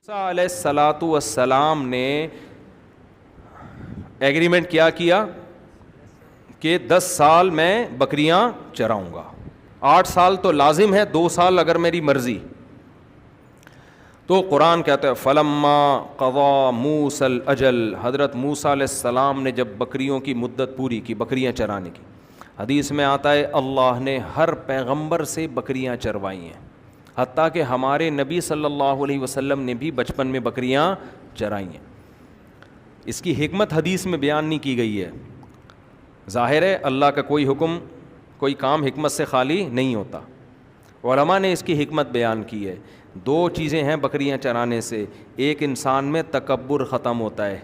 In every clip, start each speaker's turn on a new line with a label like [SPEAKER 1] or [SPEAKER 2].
[SPEAKER 1] موسیٰ علیہ الصلاۃ والسلام نے ایگریمنٹ کیا کہ 10 سال میں بکریاں چراؤں گا. 8 سال تو لازم ہے، 2 سال اگر میری مرضی. تو قرآن کہتا ہے فلما قضا موسیٰ الاجل، حضرت موسیٰ علیہ السلام نے جب بکریوں کی مدت پوری کی، بکریاں چرانے کی. حدیث میں آتا ہے اللہ نے ہر پیغمبر سے بکریاں چروائی ہیں، حتیٰ کہ ہمارے نبی صلی اللہ علیہ وسلم نے بھی بچپن میں بکریاں چرائی ہیں. اس کی حکمت حدیث میں بیان نہیں کی گئی ہے. ظاہر ہے اللہ کا کوئی حکم، کوئی کام حکمت سے خالی نہیں ہوتا. علماء نے اس کی حکمت بیان کی ہے. 2 چیزیں ہیں بکریاں چرانے سے. ایک، انسان میں تکبر ختم ہوتا ہے.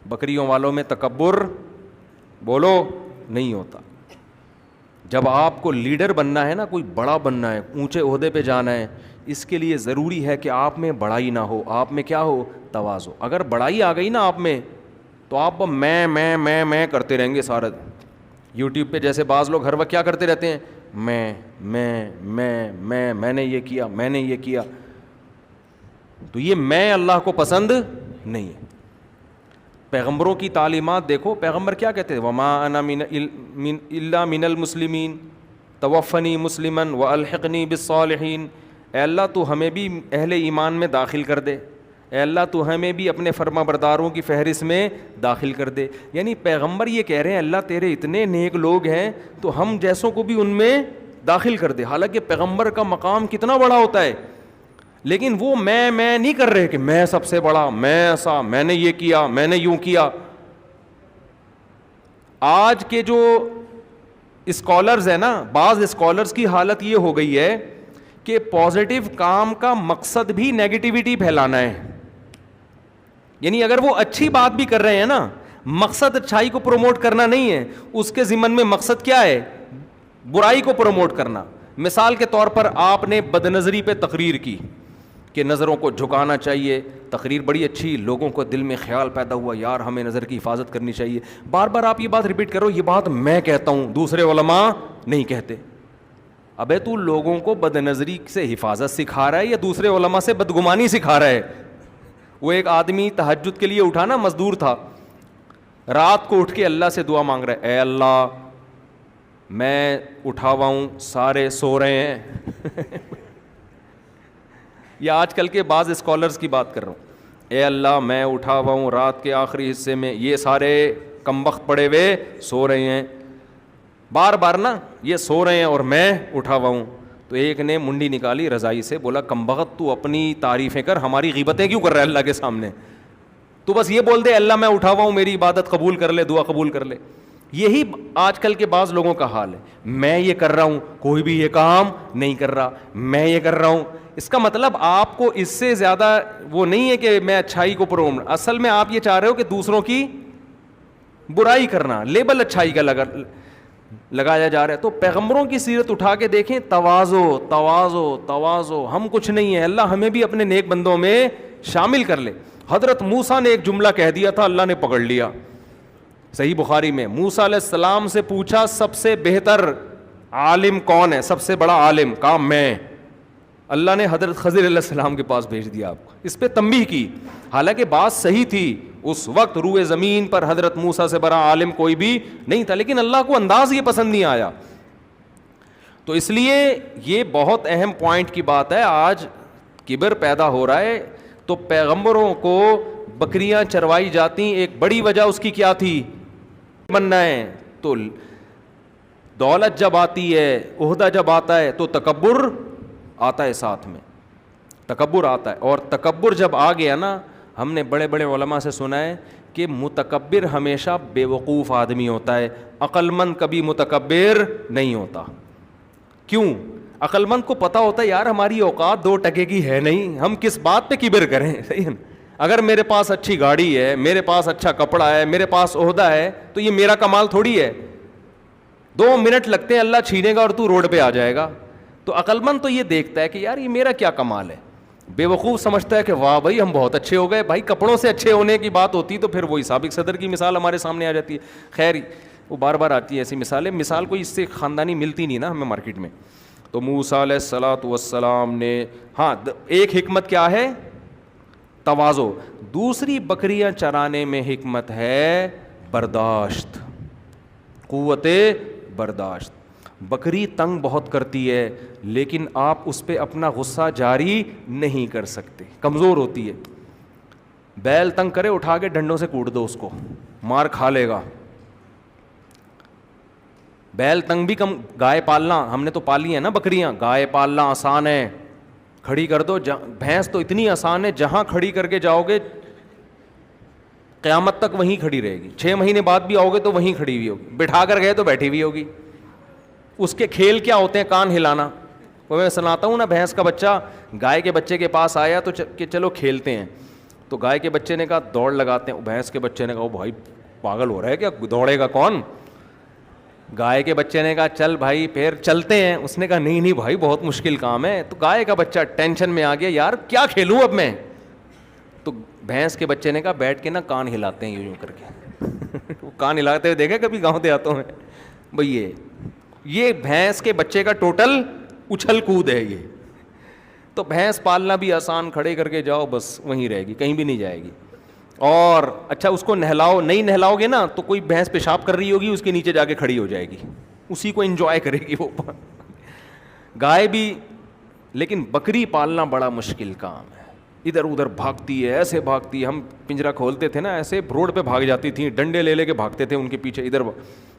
[SPEAKER 1] بکریوں والوں میں تکبر بولو نہیں ہوتا. جب آپ کو لیڈر بننا ہے نا، کوئی بڑا بننا ہے، اونچے عہدے پہ جانا ہے، اس کے لیے ضروری ہے کہ آپ میں بڑائی نہ ہو، آپ میں کیا ہو، تواضع. اگر بڑائی آ گئی نا آپ میں، تو آپ میں کرتے رہیں گے سارا. یوٹیوب پہ جیسے بعض لوگ ہر وقت کیا کرتے رہتے ہیں، میں نے یہ کیا، میں نے یہ کیا. تو یہ میں اللہ کو پسند نہیں ہے. پیغمبروں کی تعلیمات دیکھو، پیغمبر کیا کہتے ہیں، وما انا الا من المسلمین توفنی مسلما والحقنی بالصالحین. اے اللہ تو ہمیں بھی اہل ایمان میں داخل کر دے، اے اللہ تو ہمیں بھی اپنے فرما برداروں کی فہرست میں داخل کر دے. یعنی پیغمبر یہ کہہ رہے ہیں اللہ تیرے اتنے نیک لوگ ہیں تو ہم جیسوں کو بھی ان میں داخل کر دے. حالانکہ پیغمبر کا مقام کتنا بڑا ہوتا ہے، لیکن وہ میں نہیں کر رہے کہ میں سب سے بڑا، میں ایسا، میں نے یہ کیا، میں نے یوں کیا. آج کے جو اسکالرز ہیں نا، بعض اسکالرز کی حالت یہ ہو گئی ہے کہ پازیٹیو کام کا مقصد بھی نیگیٹیوٹی پھیلانا ہے. یعنی اگر وہ اچھی بات بھی کر رہے ہیں نا، مقصد اچھائی کو پروموٹ کرنا نہیں ہے، اس کے ضمن میں مقصد کیا ہے، برائی کو پروموٹ کرنا. مثال کے طور پر آپ نے بدنظری پہ تقریر کی کہ نظروں کو جھکانا چاہیے. تقریر بڑی اچھی، لوگوں کو دل میں خیال پیدا ہوا یار ہمیں نظر کی حفاظت کرنی چاہیے. بار بار آپ یہ بات ریپیٹ کرو، یہ بات میں کہتا ہوں، دوسرے علماء نہیں کہتے. ابے تو لوگوں کو بد نظری سے حفاظت سکھا رہا ہے یا دوسرے علماء سے بدگمانی سکھا رہا ہے؟ وہ ایک آدمی تہجد کے لیے اٹھا نا، مزدور تھا، رات کو اٹھ کے اللہ سے دعا مانگ رہا ہے، اے اللہ میں اٹھا ہوا ہوں، سارے سو رہے ہیں. یا آج کل کے بعض اسکالرز کی بات کر رہا ہوں، اے اللہ میں اٹھا ہوا ہوں رات کے آخری حصے میں، یہ سارے کمبخت پڑے ہوئے سو رہے ہیں. بار بار نا یہ سو رہے ہیں اور میں اٹھا ہوا ہوں. تو ایک نے منڈی نکالی رضائی سے، بولا کمبخت تو اپنی تعریفیں کر، ہماری غیبتیں کیوں کر رہا ہے اللہ کے سامنے؟ تو بس یہ بول دے اللہ میں اٹھا ہوا ہوں، میری عبادت قبول کر لے، دعا قبول کر لے. یہی آج کل کے بعض لوگوں کا حال ہے. میں یہ کر رہا ہوں، کوئی بھی یہ کام نہیں کر رہا، میں یہ کر رہا ہوں. اس کا مطلب آپ کو اس سے زیادہ وہ نہیں ہے کہ میں اچھائی کو پروموٹ، اصل میں آپ یہ چاہ رہے ہو کہ دوسروں کی برائی کرنا، لیبل اچھائی کا لگایا جا رہا ہے. تو پیغمبروں کی سیرت اٹھا کے دیکھیں، تواضع. ہم کچھ نہیں ہیں، اللہ ہمیں بھی اپنے نیک بندوں میں شامل کر لے. حضرت موسیٰ نے ایک جملہ کہہ دیا تھا، اللہ نے پکڑ لیا. صحیح بخاری میں موسیٰ علیہ السلام سے پوچھا سب سے بہتر عالم کون ہے، سب سے بڑا عالم، کہا میں. اللہ نے حضرت خضر علیہ السلام کے پاس بھیج دیا آپ کو. اس پہ تنبیہ کی، حالانکہ بات صحیح تھی، اس وقت روئے زمین پر حضرت موسیٰ سے بڑا عالم کوئی بھی نہیں تھا، لیکن اللہ کو انداز یہ پسند نہیں آیا. تو اس لیے یہ بہت اہم پوائنٹ کی بات ہے. آج کبر پیدا ہو رہا ہے. تو پیغمبروں کو بکریاں چروائی جاتی، ایک بڑی وجہ اس کی کیا تھی، بننا ہے. تو دولت جب آتی ہے، عہدہ جب آتا ہے تو تکبر آتا ہے، ساتھ میں تکبر آتا ہے. اور تکبر جب آ گیا نا، ہم نے بڑے بڑے علماء سے سنا ہے کہ متکبر ہمیشہ بے وقوف آدمی ہوتا ہے، عقل مند کبھی متکبر نہیں ہوتا. کیوں؟ عقل مند کو پتہ ہوتا ہے یار ہماری اوقات 2 ٹکے کی ہے نہیں، ہم کس بات پہ کبر کریں. صحیح ہے. اگر میرے پاس اچھی گاڑی ہے، میرے پاس اچھا کپڑا ہے، میرے پاس عہدہ ہے، تو یہ میرا کمال تھوڑی ہے. 2 منٹ لگتے ہیں اللہ چھینے گا اور تو روڈ پہ آ جائے گا. تو عقل مند تو یہ دیکھتا ہے کہ یار یہ میرا کیا کمال ہے. بے وقوف سمجھتا ہے کہ واہ بھائی ہم بہت اچھے ہو گئے. بھائی کپڑوں سے اچھے ہونے کی بات ہوتی تو پھر وہی سابق صدر کی مثال ہمارے سامنے آ جاتی ہے. خیر وہ بار بار آتی ہے ایسی مثالیں، مثال کوئی اس سے خاندانی ملتی نہیں نا ہمیں مارکیٹ میں. تو موسیٰ علیہ الصلاۃ والسلام نے، ہاں ایک حکمت کیا ہے؟ تواضع. دوسری بکریاں چرانے میں حکمت ہے برداشت، قوت برداشت. بکری تنگ بہت کرتی ہے لیکن آپ اس پہ اپنا غصہ جاری نہیں کر سکتے، کمزور ہوتی ہے. بیل تنگ کرے اٹھا کے ڈنڈوں سے کوٹ دو اس کو، مار کھا لے گا. بیل تنگ بھی کم. گائے پالنا ہم نے تو پالی ہے نا بکریاں، گائے پالنا آسان ہے، کھڑی کر دو. بھینس تو اتنی آسان ہے جہاں کھڑی کر کے جاؤ گے قیامت تک وہیں کھڑی رہے گی. 6 مہینے بعد بھی آؤ گے تو وہیں کھڑی ہوئی ہوگی، بٹھا کر گئے تو بیٹھی ہوئی ہوگی. اس کے کھیل کیا ہوتے ہیں؟ کان ہلانا. وہ میں سناتا ہوں نا، بھینس کا بچہ گائے کے بچے کے پاس آیا تو کہ چلو کھیلتے ہیں. تو گائے کے بچے نے کہا دوڑ لگاتے ہیں. بھینس کے بچے نے کہا بھائی پاگل ہو رہا ہے کیا، دوڑے گا کون؟ گائے کے بچے نے کہا چل بھائی پھر چلتے ہیں. اس نے کہا نہیں نہیں بھائی بہت مشکل کام ہے. تو گائے کا بچہ ٹینشن میں آ گیا، یار کیا کھیلوں اب میں. تو بھینس کے بچے نے کہا بیٹھ کے نا کان ہلاتے ہیں یوں کر کے. وہ کان ہلاتے ہوئے دیکھے کبھی گاؤں دیہاتوں میں؟ بھائی یہ بھینس کے بچے کا ٹوٹل اچھل کود ہے یہ. تو بھینس پالنا بھی آسان، کھڑے کر کے جاؤ بس وہیں رہے گی، کہیں بھی نہیں جائے گی. اور اچھا اس کو نہلاؤ، نہیں نہلاؤ گے نا تو کوئی بھینس پیشاب کر رہی ہوگی اس کے نیچے جا کے کھڑی ہو جائے گی، اسی کو انجوائے کرے گی وہ. گائے بھی. لیکن بکری پالنا بڑا مشکل کام ہے، ادھر ادھر بھاگتی ہے، ایسے بھاگتی ہے. ہم پنجرا کھولتے تھے نا ایسے روڈ پہ بھاگ جاتی تھیں، ڈنڈے لے لے کے بھاگتے تھے ان کے پیچھے. ادھر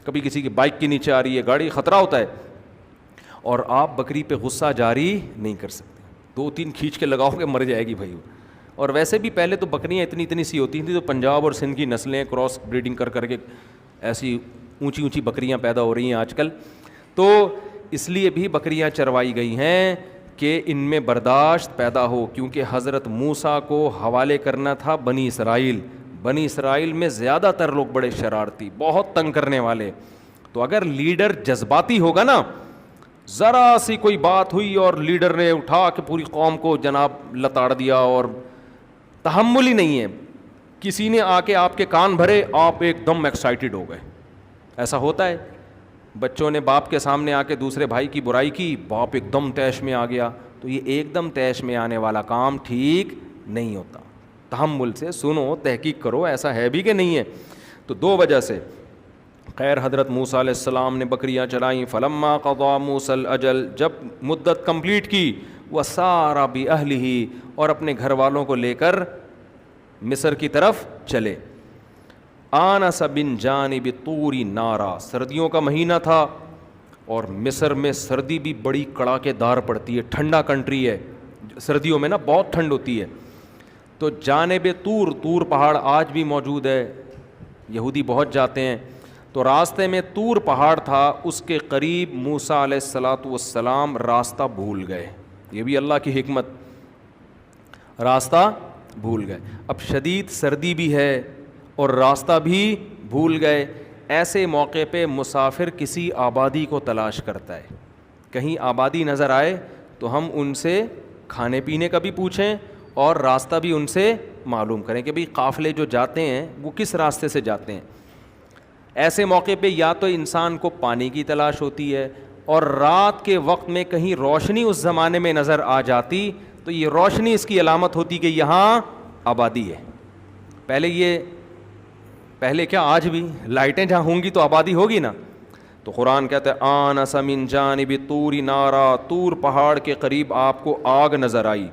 [SPEAKER 1] کبھی کسی کی بائک کے نیچے آ رہی ہے گاڑی، خطرہ ہوتا ہے. اور آپ بکری پہ غصہ جاری نہیں کر سکتے، 2-3 کھینچ کے لگاؤ گے مر جائے گی بھائی. اور ویسے بھی پہلے تو بکریاں اتنی سی ہوتی تھیں، تو پنجاب اور سندھ کی نسلیں کراس بریڈنگ کر کے ایسی اونچی بکریاں پیدا ہو رہی ہیں آج کل. تو اس لیے بھی بکریاں چروائی گئی ہیں کہ ان میں برداشت پیدا ہو، کیونکہ حضرت موسیٰ کو حوالے کرنا تھا بنی اسرائیل. بنی اسرائیل میں زیادہ تر لوگ بڑے شرارتی، بہت تنگ کرنے والے. تو اگر لیڈر جذباتی ہوگا نا، ذرا سی کوئی بات ہوئی اور لیڈر نے اٹھا کے پوری قوم کو جناب لتاڑ دیا، اور تحمل ہی نہیں ہے. کسی نے آ کے آپ کے کان بھرے، آپ ایک دم ایکسائٹیڈ ہو گئے. ایسا ہوتا ہے. بچوں نے باپ کے سامنے آ کے دوسرے بھائی کی برائی کی، باپ ایک دم طیش میں آ گیا. تو یہ ایک دم طیش میں آنے والا کام ٹھیک نہیں ہوتا. تحمل سے سنو، تحقیق کرو ایسا ہے بھی کہ نہیں ہے. تو 2 وجہ سے. خیر حضرت موسیٰ علیہ السلام نے بکریاں چرائیں. فلما قضا موسیٰ الاجل، جب مدت کمپلیٹ کی، وسار باہلہ، اور اپنے گھر والوں کو لے کر مصر کی طرف چلے. آنس من جانب طور نارا، سردیوں کا مہینہ تھا اور مصر میں سردی بھی بڑی کڑاکے دار پڑتی ہے، ٹھنڈا کنٹری ہے، سردیوں میں نا بہت ٹھنڈ ہوتی ہے. تو جانب طور پہاڑ آج بھی موجود ہے، یہودی بہت جاتے ہیں. تو راستے میں طور پہاڑ تھا، اس کے قریب موسیٰ علیہ الصلاۃ والسلام راستہ بھول گئے. یہ بھی اللہ کی حکمت، راستہ بھول گئے. اب شدید سردی بھی ہے اور راستہ بھی بھول گئے. ایسے موقع پہ مسافر کسی آبادی کو تلاش کرتا ہے. کہیں آبادی نظر آئے تو ہم ان سے کھانے پینے کا بھی پوچھیں اور راستہ بھی ان سے معلوم کریں کہ بھئی قافلے جو جاتے ہیں وہ کس راستے سے جاتے ہیں. ایسے موقع پہ یا تو انسان کو پانی کی تلاش ہوتی ہے، اور رات کے وقت میں کہیں روشنی اس زمانے میں نظر آ جاتی تو یہ روشنی اس کی علامت ہوتی کہ یہاں آبادی ہے. پہلے کیا، آج بھی لائٹیں جہاں ہوں گی تو آبادی ہوگی نا. تو قرآن کہتا ہے آنس من جانب طور نارا، طور پہاڑ کے قریب آپ کو آگ نظر آئی.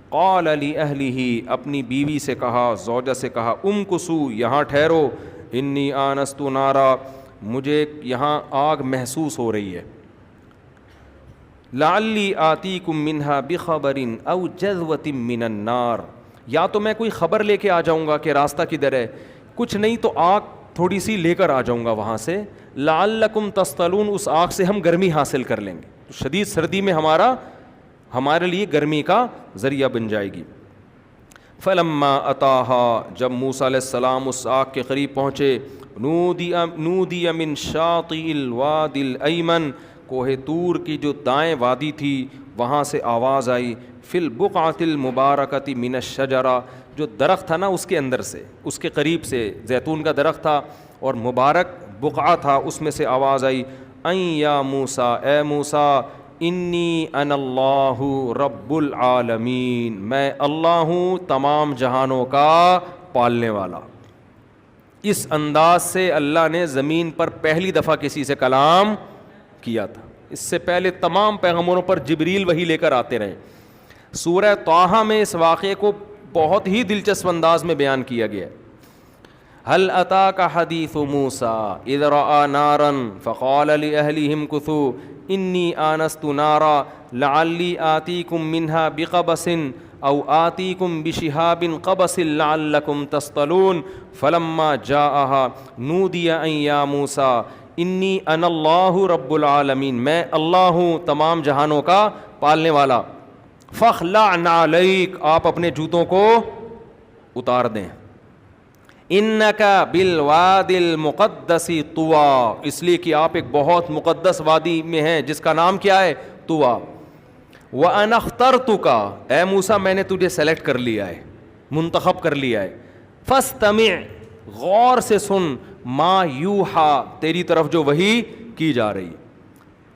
[SPEAKER 1] قال لأہلہ، اپنی بیوی سے کہا، زوجہ سے کہا، امکثوا، یہاں ٹھہرو، انی آنست نارا، مجھے یہاں آگ محسوس ہو رہی ہے. لعلی آتیکم منہا بخبر او جذوۃ من النار، یا تو میں کوئی خبر لے کے آ جاؤں گا کہ راستہ کدھر ہے، کچھ نہیں تو آگ تھوڑی سی لے کر آ جاؤں گا وہاں سے. لعلکم تصطلون، اس آگ سے ہم گرمی حاصل کر لیں گے. تو شدید سردی میں ہمارے لیے گرمی کا ذریعہ بن جائے گی. فلما اتاہا، جب موسیٰ علیہ السلام اس آگ کے قریب پہنچے، نودی من شاطئ الوادی الایمن، کوہ طور کی جو دائیں وادی تھی وہاں سے آواز آئی، فی البقعۃ المبارکۃ من الشجرہ، جو درخت تھا نا اس کے اندر سے، اس کے قریب سے زیتون کا درخت تھا اور مبارک بقعہ تھا، اس میں سے آواز آئی، این یا موسیٰ، اے موسیٰ، انی انا اللہ رب العالمین، میں اللہ ہوں تمام جہانوں کا پالنے والا۔ اس انداز سے اللہ نے زمین پر پہلی دفعہ کسی سے کلام کیا تھا۔ اس سے پہلے تمام پیغمبروں پر جبریل وحی لے کر آتے رہے۔ سورہ طٰہٰ میں اس واقعے کو بہت ہی دلچسپ انداز میں بیان کیا گیا ہے۔ هل أتاك حديث موسى إذ رأى نارا فقال لأهلهم كثوا إني آنست نارا لعلي آتيكم منها بقبس أو آتيكم بشهاب قبس لعلكم تصطلون فلما جاءها نودي أن يا موسى إني أنا الله رب العالمين، میں اللہ ہوں تمام جہانوں کا پالنے والا۔ فاخلع نعلیک، آپ اپنے جوتوں کو اتار دیں۔ انکا بالواد المقدس طویٰ، اس لیے کہ آپ ایک بہت مقدس وادی میں ہیں جس کا نام کیا ہے؟ طویٰ۔ وَأَنَا اخْتَرْتُكَ، اے موسیٰ میں نے تجھے سلیکٹ کر لیا ہے، منتخب کر لیا ہے۔ فَاسْتَمِعْ، غور سے سن، مَا یوحیٰ، تیری طرف جو وحی کی جا رہی۔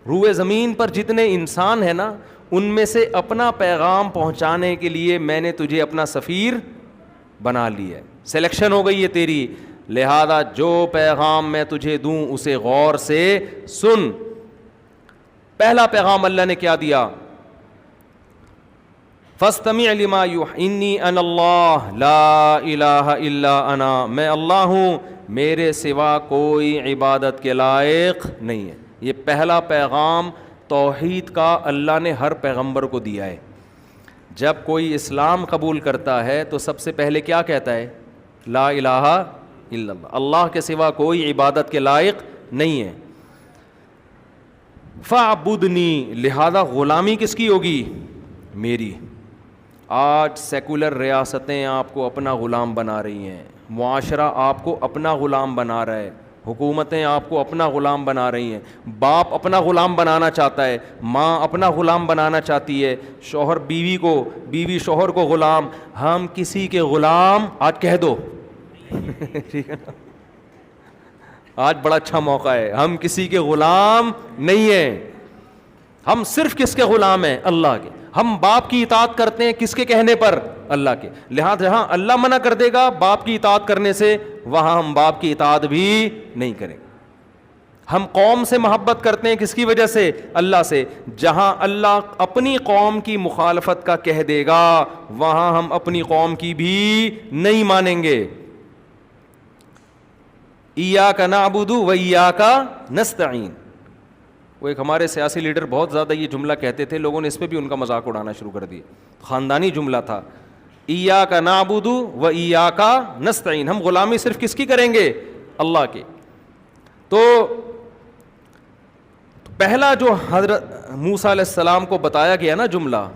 [SPEAKER 1] روئے زمین پر جتنے انسان ہیں نا، ان میں سے اپنا پیغام پہنچانے کے لیے میں نے تجھے اپنا سفیر بنا لیا ہے، سلیکشن ہو گئی ہے تیری، لہذا جو پیغام میں تجھے دوں اسے غور سے سن۔ پہلا پیغام اللہ نے کیا دیا؟ فاستمع لما یوحی انی انا اللہ لا الہ الا انا، میں اللہ ہوں میرے سوا کوئی عبادت کے لائق نہیں ہے۔ یہ پہلا پیغام توحید کا اللہ نے ہر پیغمبر کو دیا ہے۔ جب کوئی اسلام قبول کرتا ہے تو سب سے پہلے کیا کہتا ہے؟ لا الہ الا اللہ، اللہ کے سوا کوئی عبادت کے لائق نہیں ہے۔ فاعبدنی، لہذا غلامی کس کی ہوگی؟ میری۔ آج سیکولر ریاستیں آپ کو اپنا غلام بنا رہی ہیں، معاشرہ آپ کو اپنا غلام بنا رہا ہے، حکومتیں آپ کو اپنا غلام بنا رہی ہیں، باپ اپنا غلام بنانا چاہتا ہے، ماں اپنا غلام بنانا چاہتی ہے، شوہر بیوی کو، بیوی شوہر کو غلام۔ ہم کسی کے غلام، آج کہہ دو ٹھیک ہے نا، آج بڑا اچھا موقع ہے، ہم کسی کے غلام نہیں ہیں، ہم صرف کس کے غلام ہیں؟ اللہ کے۔ ہم باپ کی اطاعت کرتے ہیں کس کے کہنے پر؟ اللہ کے۔ لہذا جہاں اللہ منع کر دے گا باپ کی اطاعت کرنے سے، وہاں ہم باپ کی اطاعت بھی نہیں کریں گے۔ ہم قوم سے محبت کرتے ہیں کس کی وجہ سے؟ اللہ سے۔ جہاں اللہ اپنی قوم کی مخالفت کا کہہ دے گا وہاں ہم اپنی قوم کی بھی نہیں مانیں گے۔ ایاک نعبد و ایاک نستعین، وہ ایک ہمارے سیاسی لیڈر بہت زیادہ یہ جملہ کہتے تھے، لوگوں نے اس پہ بھی ان کا مذاق اڑانا شروع کر دیا، خاندانی جملہ تھا، ایاک نعبد و ایاک نستعین، ہم غلامی صرف کس کی کریں گے؟ اللہ کے۔ تو پہلا جو حضرت موسیٰ علیہ السلام کو بتایا گیا نا جملہ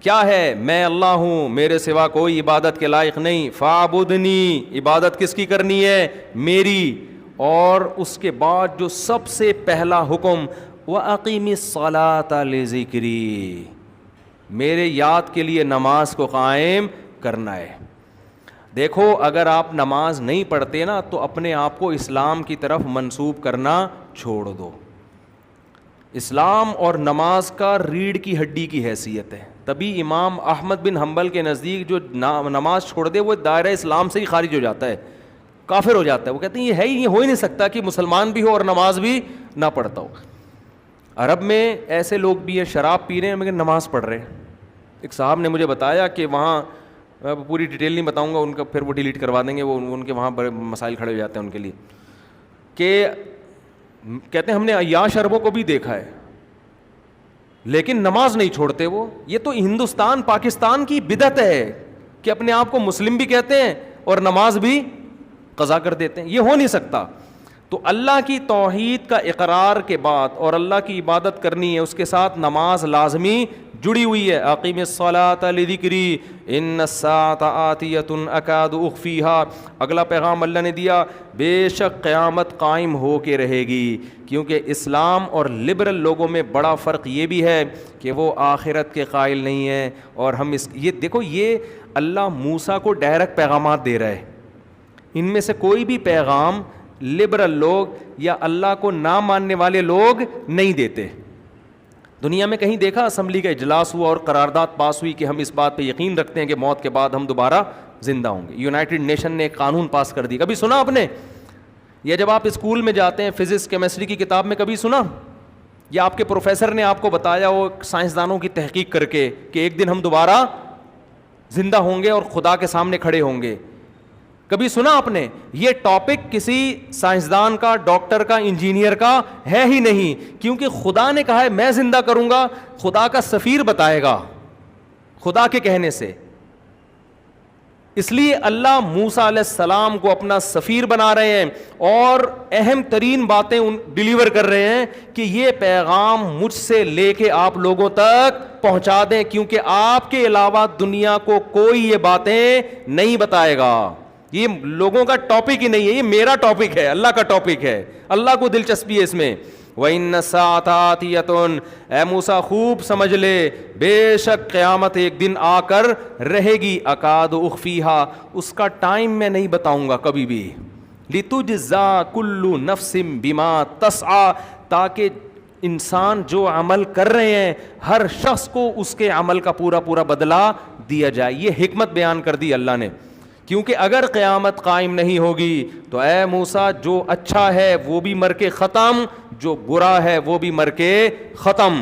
[SPEAKER 1] کیا ہے؟ میں اللہ ہوں میرے سوا کوئی عبادت کے لائق نہیں، فاعبدنی، عبادت کس کی کرنی ہے؟ میری۔ اور اس کے بعد جو سب سے پہلا حکم، وَأَقِمِ الصَّلَاةَ لِذِكْرِي، میرے یاد کے لیے نماز کو قائم کرنا ہے۔ دیکھو اگر آپ نماز نہیں پڑھتے نا تو اپنے آپ کو اسلام کی طرف منسوب کرنا چھوڑ دو۔ اسلام اور نماز کا ریڑھ کی ہڈی کی حیثیت ہے، تبھی امام احمد بن حنبل کے نزدیک جو نماز چھوڑ دے وہ دائرہ اسلام سے ہی خارج ہو جاتا ہے، کافر ہو جاتا ہے۔ وہ کہتے ہیں یہ ہے ہی، یہ ہو ہی نہیں سکتا کہ مسلمان بھی ہو اور نماز بھی نہ پڑھتا ہو۔ عرب میں ایسے لوگ بھی ہیں شراب پی رہے ہیں مگر نماز پڑھ رہے ہیں۔ ایک صاحب نے مجھے بتایا کہ وہاں، میں پوری ڈیٹیل نہیں بتاؤں گا ان کا، پھر وہ ڈیلیٹ کروا دیں گے، وہ ان کے وہاں بڑے مسائل کھڑے ہو جاتے ہیں ان کے لیے، کہ کہتے ہیں ہم نے عیاش عربوں کو بھی دیکھا ہے لیکن نماز نہیں چھوڑتے وہ۔ یہ تو ہندوستان پاکستان کی بدعت ہے کہ اپنے آپ کو مسلم بھی کہتے ہیں اور نماز بھی قضا کر دیتے ہیں، یہ ہو نہیں سکتا۔ تو اللہ کی توحید کا اقرار کے بعد اور اللہ کی عبادت کرنی ہے، اس کے ساتھ نماز لازمی جڑی ہوئی ہے۔ اقیم الصلاۃ لذکری ان الساعۃ آتیۃ اکاد اخفیہا، اگلا پیغام اللہ نے دیا، بے شک قیامت قائم ہو کے رہے گی، کیونکہ اسلام اور لبرل لوگوں میں بڑا فرق یہ بھی ہے کہ وہ آخرت کے قائل نہیں ہیں، اور ہم یہ دیکھو، یہ اللہ موسیٰ کو ڈائریکٹ پیغامات دے رہا ہے۔ ان میں سے کوئی بھی پیغام لبرل لوگ یا اللہ کو نہ ماننے والے لوگ نہیں دیتے۔ دنیا میں کہیں دیکھا اسمبلی کا اجلاس ہوا اور قرارداد پاس ہوئی کہ ہم اس بات پہ یقین رکھتے ہیں کہ موت کے بعد ہم دوبارہ زندہ ہوں گے؟ یونائٹڈ نیشن نے ایک قانون پاس کر دی. کبھی سنا آپ نے؟ یا جب آپ اسکول میں جاتے ہیں فزکس کیمسٹری کی کتاب میں کبھی سنا؟ یا آپ کے پروفیسر نے آپ کو بتایا وہ سائنسدانوں کی تحقیق کر کے کہ ایک دن ہم دوبارہ زندہ ہوں گے اور خدا کے سامنے کھڑے ہوں گے؟ کبھی سنا آپ نے؟ یہ ٹاپک کسی سائنسدان کا، ڈاکٹر کا، انجینئر کا ہے ہی نہیں، کیونکہ خدا نے کہا ہے میں زندہ کروں گا. خدا کا سفیر بتائے گا خدا کے کہنے سے. اس لیے اللہ موسیٰ علیہ السلام کو اپنا سفیر بنا رہے ہیں اور اہم ترین باتیں ڈیلیور کر رہے ہیں کہ یہ پیغام مجھ سے لے کے آپ لوگوں تک پہنچا دیں، کیونکہ آپ کے علاوہ دنیا کو کوئی یہ باتیں نہیں بتائے گا. یہ لوگوں کا ٹاپک ہی نہیں ہے، یہ میرا ٹاپک ہے، اللہ کا ٹاپک ہے. اللہ کو دلچسپی ہے اس میں. وَإِنَّ السَّاعَةَ آتِيَةٌ، اے موسیٰ خوب سمجھ لے بے شک قیامت ایک دن آ کر رہے گی. اکاد اخفیہا، اس کا ٹائم میں نہیں بتاؤں گا کبھی بھی. لِتُجْزَا كُلُّ نَفْسٍ بِمَا تَسْعَىٰ، تاکہ انسان جو عمل کر رہے ہیں ہر شخص کو اس کے عمل کا پورا پورا بدلہ دیا جائے. یہ حکمت بیان کر دی اللہ نے، کیونکہ اگر قیامت قائم نہیں ہوگی تو اے موسیٰ جو اچھا ہے وہ بھی مر کے ختم، جو برا ہے وہ بھی مر کے ختم.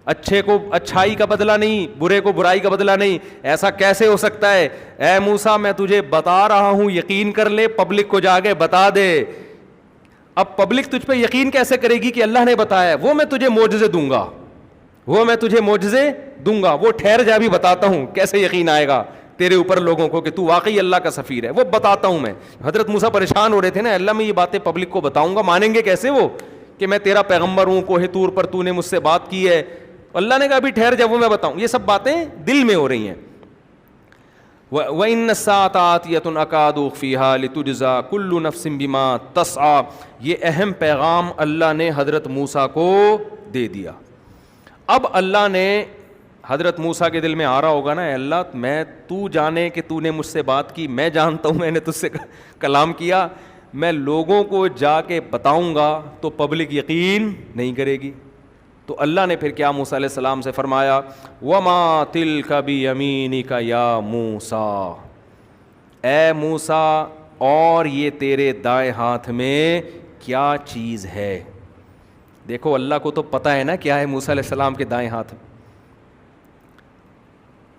[SPEAKER 1] اچھے کو اچھائی کا بدلہ نہیں، برے کو برائی کا بدلہ نہیں. ایسا کیسے ہو سکتا ہے؟ اے موسیٰ میں تجھے بتا رہا ہوں، یقین کر لے، پبلک کو جا کے بتا دے. اب پبلک تجھ پہ یقین کیسے کرے گی کہ اللہ نے بتایا ہے؟ وہ میں تجھے معجزے دوں گا، وہ میں تجھے معجزے دوں گا. وہ ٹھہر جا بھی بتاتا ہوں کیسے یقین آئے گا تیرے اوپر لوگوں کو کہ تو واقعی اللہ کا سفیر ہے. وہ بتاتا ہوں میں. حضرت موسیٰ پریشان ہو رہے تھے نا، اللہ میں یہ باتیں پبلک کو بتاؤں گا، مانیں گے کیسے وہ کہ میں تیرا پیغمبر ہوں، کوہ طور پر تو نے مجھ سے بات کی ہے. اللہ نے کہا ابھی ٹھہر جا، وہ میں بتاؤں. یہ سب باتیں دل میں ہو رہی ہیں. وَإِنَّ السَّاعَةَ آتِيَةٌ أَكَادُ أُخْفِيهَا لِتُجْزَىٰ كُلُّ نَفْسٍ بِمَا تَسْعَىٰ. یہ اہم پیغام اللہ نے حضرت موسیٰ کو دے دیا. اب اللہ نے حضرت موسیٰ کے دل میں آ رہا ہوگا نا، اے اللہ میں تو جانے کہ تو نے مجھ سے بات کی، میں جانتا ہوں میں نے تجھ سے کلام کیا، میں لوگوں کو جا کے بتاؤں گا تو پبلک یقین نہیں کرے گی. تو اللہ نے پھر کیا موسیٰ علیہ السلام سے فرمایا، وَمَا تِلْكَ بِيَمِينِكَ يَا مُوسَىٰ، اے موسیٰ اور یہ تیرے دائیں ہاتھ میں کیا چیز ہے. دیکھو اللہ کو تو پتہ ہے نا کیا ہے موسیٰ علیہ السلام کے دائیں ہاتھ میں،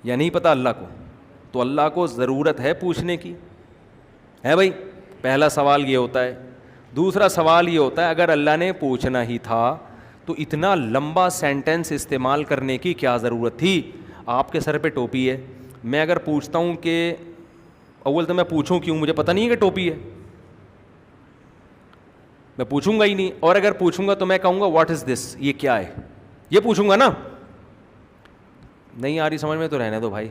[SPEAKER 1] یا نہیں پتہ اللہ کو؟ تو اللہ کو ضرورت ہے پوچھنے کی ہے بھائی. پہلا سوال یہ ہوتا ہے. دوسرا سوال یہ ہوتا ہے اگر اللہ نے پوچھنا ہی تھا تو اتنا لمبا سینٹنس استعمال کرنے کی کیا ضرورت تھی؟ آپ کے سر پہ ٹوپی ہے، میں اگر پوچھتا ہوں کہ اول تو میں پوچھوں کیوں؟ مجھے پتہ نہیں ہے کہ ٹوپی ہے، میں پوچھوں گا ہی نہیں. اور اگر پوچھوں گا تو میں کہوں گا واٹ از دس، یہ کیا ہے، یہ پوچھوں گا نا. نہیں آ رہی سمجھ میں تو رہنے دو بھائی.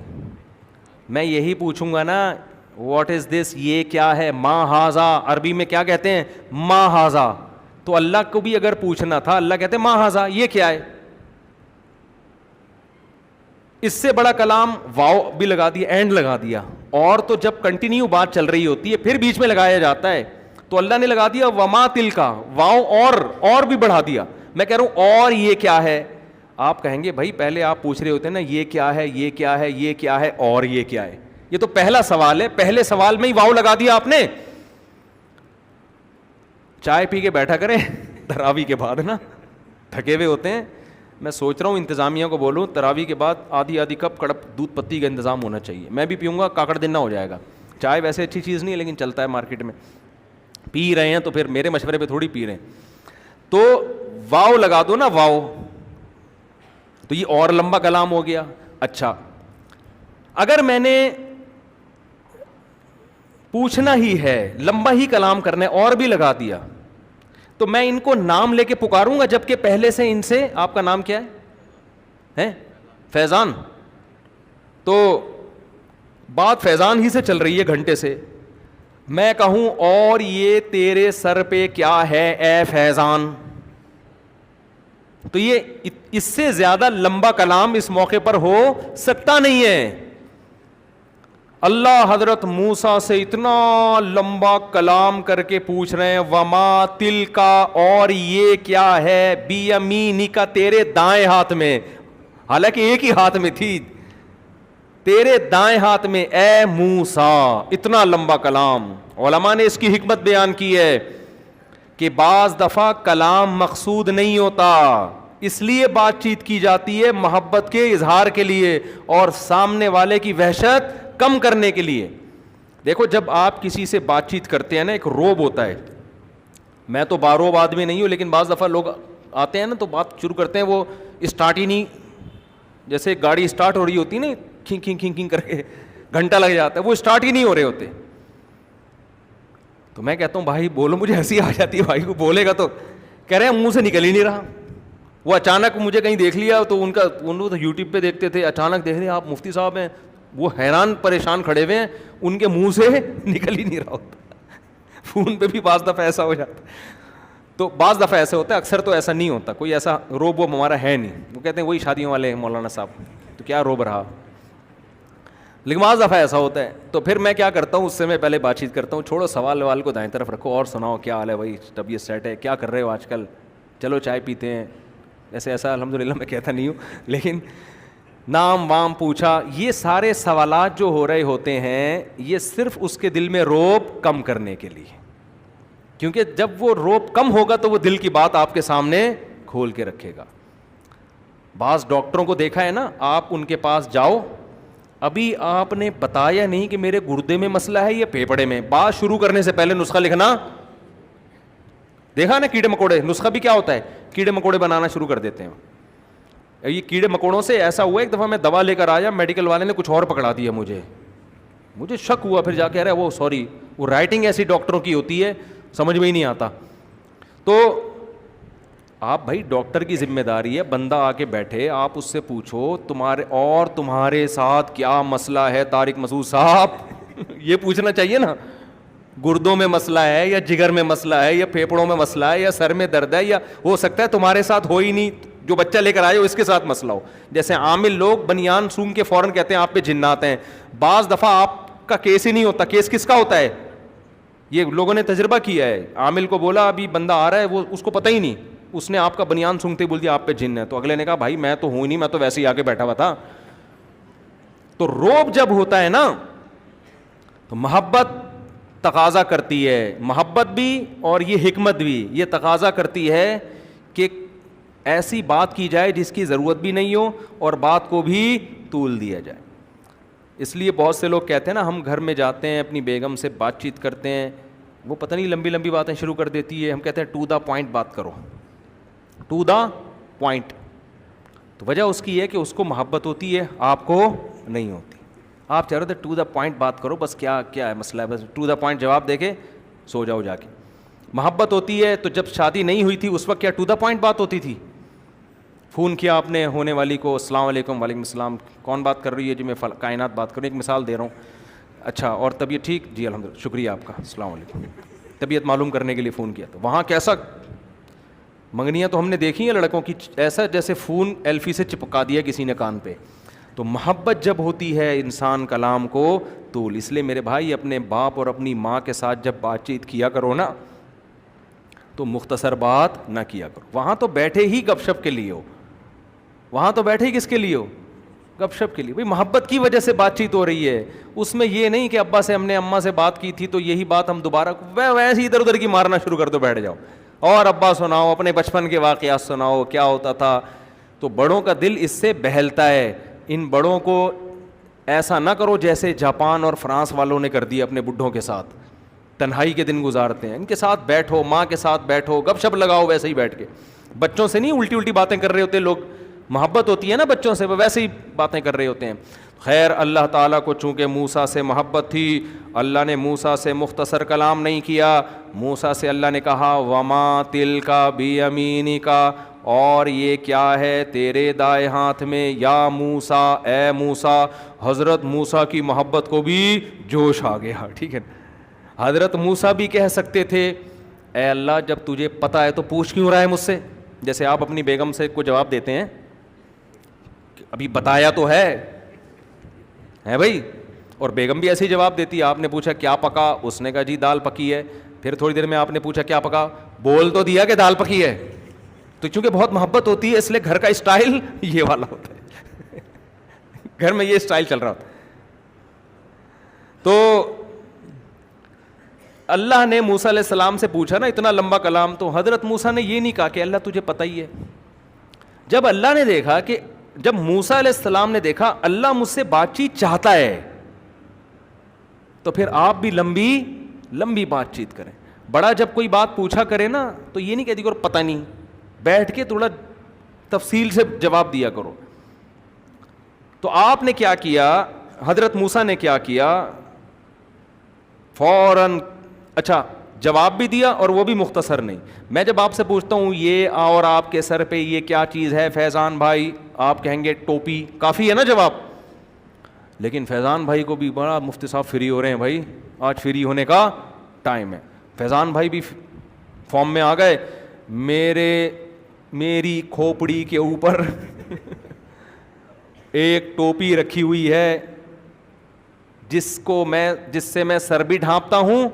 [SPEAKER 1] میں یہی پوچھوں گا نا واٹ از دس، یہ کیا ہے. ما ہاذا عربی میں کیا کہتے ہیں؟ ما ہاذا. تو اللہ کو بھی اگر پوچھنا تھا اللہ کہتے ہیں ما ہاذا، یہ کیا ہے. اس سے بڑا کلام واو بھی لگا دیا، اینڈ لگا دیا. اور تو جب کنٹینیو بات چل رہی ہوتی ہے پھر بیچ میں لگایا جاتا ہے. تو اللہ نے لگا دیا وما تلکا، واو اور بھی بڑھا دیا. میں کہہ رہا ہوں اور یہ کیا ہے. آپ کہیں گے بھائی پہلے آپ پوچھ رہے ہوتے ہیں نا یہ کیا ہے، یہ کیا ہے، یہ کیا ہے اور یہ کیا ہے. یہ تو پہلا سوال ہے، پہلے سوال میں ہی واو لگا دیا آپ نے. چائے پی کے بیٹھا کریں تراویح کے بعد نا، تھکے ہوئے ہوتے ہیں. میں سوچ رہا ہوں انتظامیہ کو بولوں تراویح کے بعد آدھی کپ کڑپ دودھ پتی کا انتظام ہونا چاہیے. میں بھی پیوں گا، کاکڑ دن نہ ہو جائے گا. چائے ویسے اچھی چیز نہیں ہے لیکن چلتا ہے مارکیٹ میں، پی رہے ہیں تو پھر میرے مشورے پہ تھوڑی پی رہے ہیں. تو واو لگا دو نا، واو. تو یہ اور لمبا کلام ہو گیا. اچھا اگر میں نے پوچھنا ہی ہے، لمبا ہی کلام کرنا ہے اور بھی لگا دیا تو میں ان کو نام لے کے پکاروں گا جبکہ پہلے سے ان سے آپ کا نام کیا ہے؟ فیضان. تو بات فیضان ہی سے چل رہی ہے گھنٹے سے. میں کہوں اور یہ تیرے سر پہ کیا ہے اے فیضان، تو یہ اس سے زیادہ لمبا کلام اس موقع پر ہو سکتا نہیں ہے. اللہ حضرت موسیٰ سے اتنا لمبا کلام کر کے پوچھ رہے ہیں وما تلکا، اور یہ کیا ہے، بیمینک، تیرے دائیں ہاتھ میں، حالانکہ ایک ہی ہاتھ میں تھی، تیرے دائیں ہاتھ میں اے موسیٰ. اتنا لمبا کلام. علماء نے اس کی حکمت بیان کی ہے کہ بعض دفعہ کلام مقصود نہیں ہوتا، اس لیے بات چیت کی جاتی ہے محبت کے اظہار کے لیے اور سامنے والے کی وحشت کم کرنے کے لیے. دیکھو جب آپ کسی سے بات چیت کرتے ہیں نا، ایک روب ہوتا ہے. میں تو باروب آدمی نہیں ہوں، لیکن بعض دفعہ لوگ آتے ہیں نا تو بات شروع کرتے ہیں، وہ اسٹارٹ ہی نہیں، جیسے گاڑی اسٹارٹ ہو رہی ہوتی نا، کھنگ کھنگ کھنگ کھنگ کر کے گھنٹہ لگ جاتا ہے، وہ اسٹارٹ ہی نہیں ہو رہے ہوتے. تو میں کہتا ہوں بھائی بولو، مجھے ہنسی آ جاتی ہے بھائی کو بولے گا تو. کہہ رہے ہیں منہ سے نکل ہی نہیں رہا. وہ اچانک مجھے کہیں دیکھ لیا تو ان تو یوٹیوب پہ دیکھتے تھے، اچانک دیکھ لیا آپ مفتی صاحب ہیں، وہ حیران پریشان کھڑے ہوئے ہیں، ان کے منہ سے نکل ہی نہیں رہا ہوتا. فون پہ بھی بعض دفعہ ایسا ہو جاتا ہے. تو بعض دفعہ ایسا ہوتا ہے، اکثر تو ایسا نہیں ہوتا، کوئی ایسا روب وہ ہمارا ہے نہیں. وہ کہتے ہیں وہی شادیوں والے ہیں مولانا صاحب، تو کیا روب رہا. لیکن بعض دفعہ ایسا ہوتا ہے. تو پھر میں کیا کرتا ہوں، اس سے میں پہلے بات چیت کرتا ہوں، چھوڑو سوال ووال کو دائیں طرف رکھو، اور سناؤ کیا حال ہے بھائی، طبیعت سیٹ ہے، کیا کر رہے ہو آج کل، چلو چائے پیتے ہیں. ایسا الحمدللہ میں کہتا نہیں ہوں، لیکن نام وام پوچھا. یہ سارے سوالات جو ہو رہے ہوتے ہیں یہ صرف اس کے دل میں روب کم کرنے کے لیے، کیونکہ جب وہ روب کم ہوگا تو وہ دل کی بات آپ کے سامنے کھول کے رکھے گا. بعض ڈاکٹروں کو دیکھا ہے نا، آپ ان کے پاس جاؤ، ابھی آپ نے بتایا نہیں کہ میرے گردے میں مسئلہ ہے یا پھیپھڑے میں، بات شروع کرنے سے پہلے نسخہ لکھنا. دیکھا نا کیڑے مکوڑے، نسخہ بھی کیا ہوتا ہے، کیڑے مکوڑے بنانا شروع کر دیتے ہیں. یہ کیڑے مکوڑوں سے ایسا ہوا ایک دفعہ میں دوا لے کر آیا، میڈیکل والے نے کچھ اور پکڑا دیا، مجھے شک ہوا، پھر جا کے رہا وہ سوری، وہ رائٹنگ ایسی ڈاکٹروں کی ہوتی ہے سمجھ میں ہی نہیں آتا. تو آپ بھائی ڈاکٹر کی ذمہ داری ہے، بندہ آ کے بیٹھے آپ اس سے پوچھو تمہارے ساتھ کیا مسئلہ ہے طارق مسعود صاحب. یہ پوچھنا چاہیے نا، گردوں میں مسئلہ ہے یا جگر میں مسئلہ ہے یا پھیپھڑوں میں مسئلہ ہے یا سر میں درد ہے، یا ہو سکتا ہے تمہارے ساتھ ہو ہی نہیں، جو بچہ لے کر آئے ہو اس کے ساتھ مسئلہ ہو. جیسے عامل لوگ بنیان سونگ کے فوراً کہتے ہیں آپ پہ جنات ہیں. بعض دفعہ آپ کا کیس ہی نہیں ہوتا، کیس کس کا ہوتا ہے، یہ لوگوں نے تجربہ کیا ہے. عامل کو بولا ابھی بندہ آ رہا ہے، وہ اس کو پتہ ہی نہیں، اس نے آپ کا بنیان سونگتے ہی بول دیا آپ پہ جن ہے. تو اگلے نے کہا بھائی میں تو ہوں ہی نہیں، میں تو ویسے ہی آگے بیٹھا ہوا تھا. تو روب جب ہوتا ہے نا تو محبت تقاضا کرتی ہے، محبت بھی اور یہ حکمت بھی یہ تقاضا کرتی ہے کہ ایسی بات کی جائے جس کی ضرورت بھی نہیں ہو اور بات کو بھی طول دیا جائے. اس لیے بہت سے لوگ کہتے ہیں نا، ہم گھر میں جاتے ہیں اپنی بیگم سے بات چیت کرتے ہیں، وہ پتہ نہیں لمبی لمبی باتیں شروع کر دیتی ہے، ہم کہتے ہیں ٹو دا پوائنٹ بات کرو، ٹو دا پوائنٹ. تو وجہ اس کی ہے کہ اس کو محبت ہوتی ہے، آپ کو نہیں ہوتی. آپ چاہ رہے تھے ٹو دا پوائنٹ بات کرو، بس کیا ہے مسئلہ ہے، بس ٹو دا پوائنٹ جواب دے کے سو جاؤ جا کے. محبت ہوتی ہے تو جب شادی نہیں ہوئی تھی اس وقت کیا ٹو دا پوائنٹ بات ہوتی تھی؟ فون کیا آپ نے ہونے والی کو، السلام علیکم، وعلیکم السلام، کون بات کر رہی ہے؟ جی میں کائنات بات کر رہی ہوں، ایک مثال دے رہا ہوں. اچھا اور طبیعت ٹھیک؟ جی الحمدللہ، شکریہ آپ کا، السلام علیکم. طبیعت معلوم کرنے کے لیے فون کیا. تو وہاں کیسا منگنیاں تو ہم نے دیکھی ہیں لڑکوں کی، ایسا جیسے فون ایلفی سے چپکا دیا کسی نے کان پہ. تو محبت جب ہوتی ہے انسان کلام کو طول. اس لیے میرے بھائی اپنے باپ اور اپنی ماں کے ساتھ جب بات چیت کیا کرو نا تو مختصر بات نہ کیا کرو. وہاں تو بیٹھے ہی گپ شپ کے لیے ہو، وہاں تو بیٹھے ہی کس کے لیے ہو؟ گپ شپ کے لیے. بھائی محبت کی وجہ سے بات چیت ہو رہی ہے، اس میں یہ نہیں کہ ابا سے ہم نے اماں سے بات کی تھی تو یہی بات ہم دوبارہ ویسے ہی ادھر ادھر کی مارنا شروع کر دو، بیٹھ جاؤ اور ابا سناؤ، اپنے بچپن کے واقعات سناؤ، کیا ہوتا تھا. تو بڑوں کا دل اس سے بہلتا ہے. ان بڑوں کو ایسا نہ کرو جیسے جاپان اور فرانس والوں نے کر دیا اپنے بڈھوں کے ساتھ، تنہائی کے دن گزارتے ہیں. ان کے ساتھ بیٹھو، ماں کے ساتھ بیٹھو، گپ شپ لگاؤ ویسے ہی بیٹھ کے. بچوں سے نہیں الٹی الٹی باتیں کر رہے ہوتے لوگ، محبت ہوتی ہے نا بچوں سے، وہ ویسے ہی باتیں کر رہے ہوتے ہیں. خیر اللہ تعالیٰ کو چونکہ موسیٰ سے محبت تھی، اللہ نے موسیٰ سے مختصر کلام نہیں کیا. موسیٰ سے اللہ نے کہا وما تلکا بیمینکا، اور یہ کیا ہے تیرے دائیں ہاتھ میں، یا موسیٰ، اے موسیٰ. حضرت موسیٰ کی محبت کو بھی جوش آ گیا. ٹھیک ہے، حضرت موسیٰ بھی کہہ سکتے تھے اے اللہ جب تجھے پتہ ہے تو پوچھ کیوں رہا ہے مجھ سے؟ جیسے آپ اپنی بیگم سے کو جواب دیتے ہیں ابھی بتایا تو ہے بھائی، اور بیگم بھی ایسے ہی جواب دیتی ہے. آپ نے پوچھا کیا پکا, اس نے کہا جی دال پکی ہے. پھر تھوڑی دیر میں آپ نے پوچھا کیا پکا, بول تو دیا کہ دال پکی ہے. تو چونکہ بہت محبت ہوتی ہے اس لیے گھر کا اسٹائل یہ والا ہوتا ہے, گھر میں یہ اسٹائل چل رہا ہوتا ہے. تو اللہ نے موسیٰ علیہ السلام سے پوچھا نا اتنا لمبا کلام, تو حضرت موسیٰ نے یہ نہیں کہا کہ اللہ تجھے پتہ ہی ہے. جب اللہ نے دیکھا کہ جب موسیٰ علیہ السلام نے دیکھا اللہ مجھ سے بات چیت چاہتا ہے, تو پھر آپ بھی لمبی لمبی بات چیت کریں. بڑا جب کوئی بات پوچھا کرے نا تو یہ نہیں کہتی کرو پتہ نہیں, بیٹھ کے تھوڑا تفصیل سے جواب دیا کرو. تو آپ نے کیا کیا, حضرت موسیٰ نے کیا کیا, فوراً اچھا جواب بھی دیا اور وہ بھی مختصر نہیں. میں جب آپ سے پوچھتا ہوں یہ اور آپ کے سر پہ یہ کیا چیز ہے فیضان بھائی, آپ کہیں گے ٹوپی, کافی ہے نا جواب. لیکن فیضان بھائی کو بھی بڑا مفتی صاحب فری ہو رہے ہیں بھائی, آج فری ہونے کا ٹائم ہے. فیضان بھائی بھی فارم میں آ گئے, میری کھوپڑی کے اوپر ایک ٹوپی رکھی ہوئی ہے جس سے میں سر بھی ڈھانپتا ہوں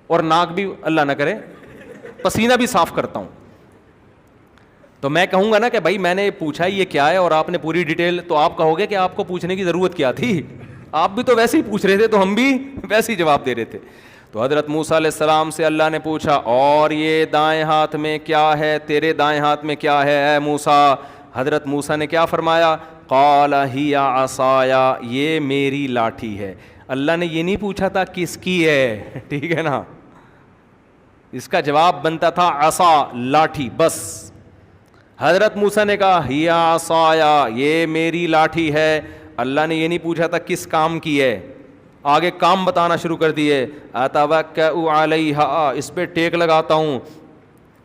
[SPEAKER 1] اور ناک بھی اللہ نہ کرے پسینہ بھی صاف کرتا ہوں. تو میں کہوں گا نا کہ بھائی میں نے پوچھا یہ کیا ہے اور آپ نے پوری ڈیٹیل, تو آپ کہو گے کہ آپ کو پوچھنے کی ضرورت کیا تھی, آپ بھی تو ویسے ہی پوچھ رہے تھے تو ہم بھی ویسے ہی جواب دے رہے تھے. تو حضرت موسیٰ علیہ السلام سے اللہ نے پوچھا اور یہ دائیں ہاتھ میں کیا ہے, تیرے دائیں ہاتھ میں کیا ہے اے موسیٰ. حضرت موسیٰ نے کیا فرمایا, قال ہی عصایا, یہ میری لاٹھی ہے. اللہ نے یہ نہیں پوچھا تھا کس کی ہے, ٹھیک ہے نا, اس کا جواب بنتا تھا عصا, لاٹھی, بس. حضرت موسیٰ نے کہا ہی عصایا, یہ میری لاٹھی ہے. اللہ نے یہ نہیں پوچھا تھا کس کام کی ہے, آگے کام بتانا شروع کر دیے. اتوکأ علیہا, اس پہ ٹیک لگاتا ہوں.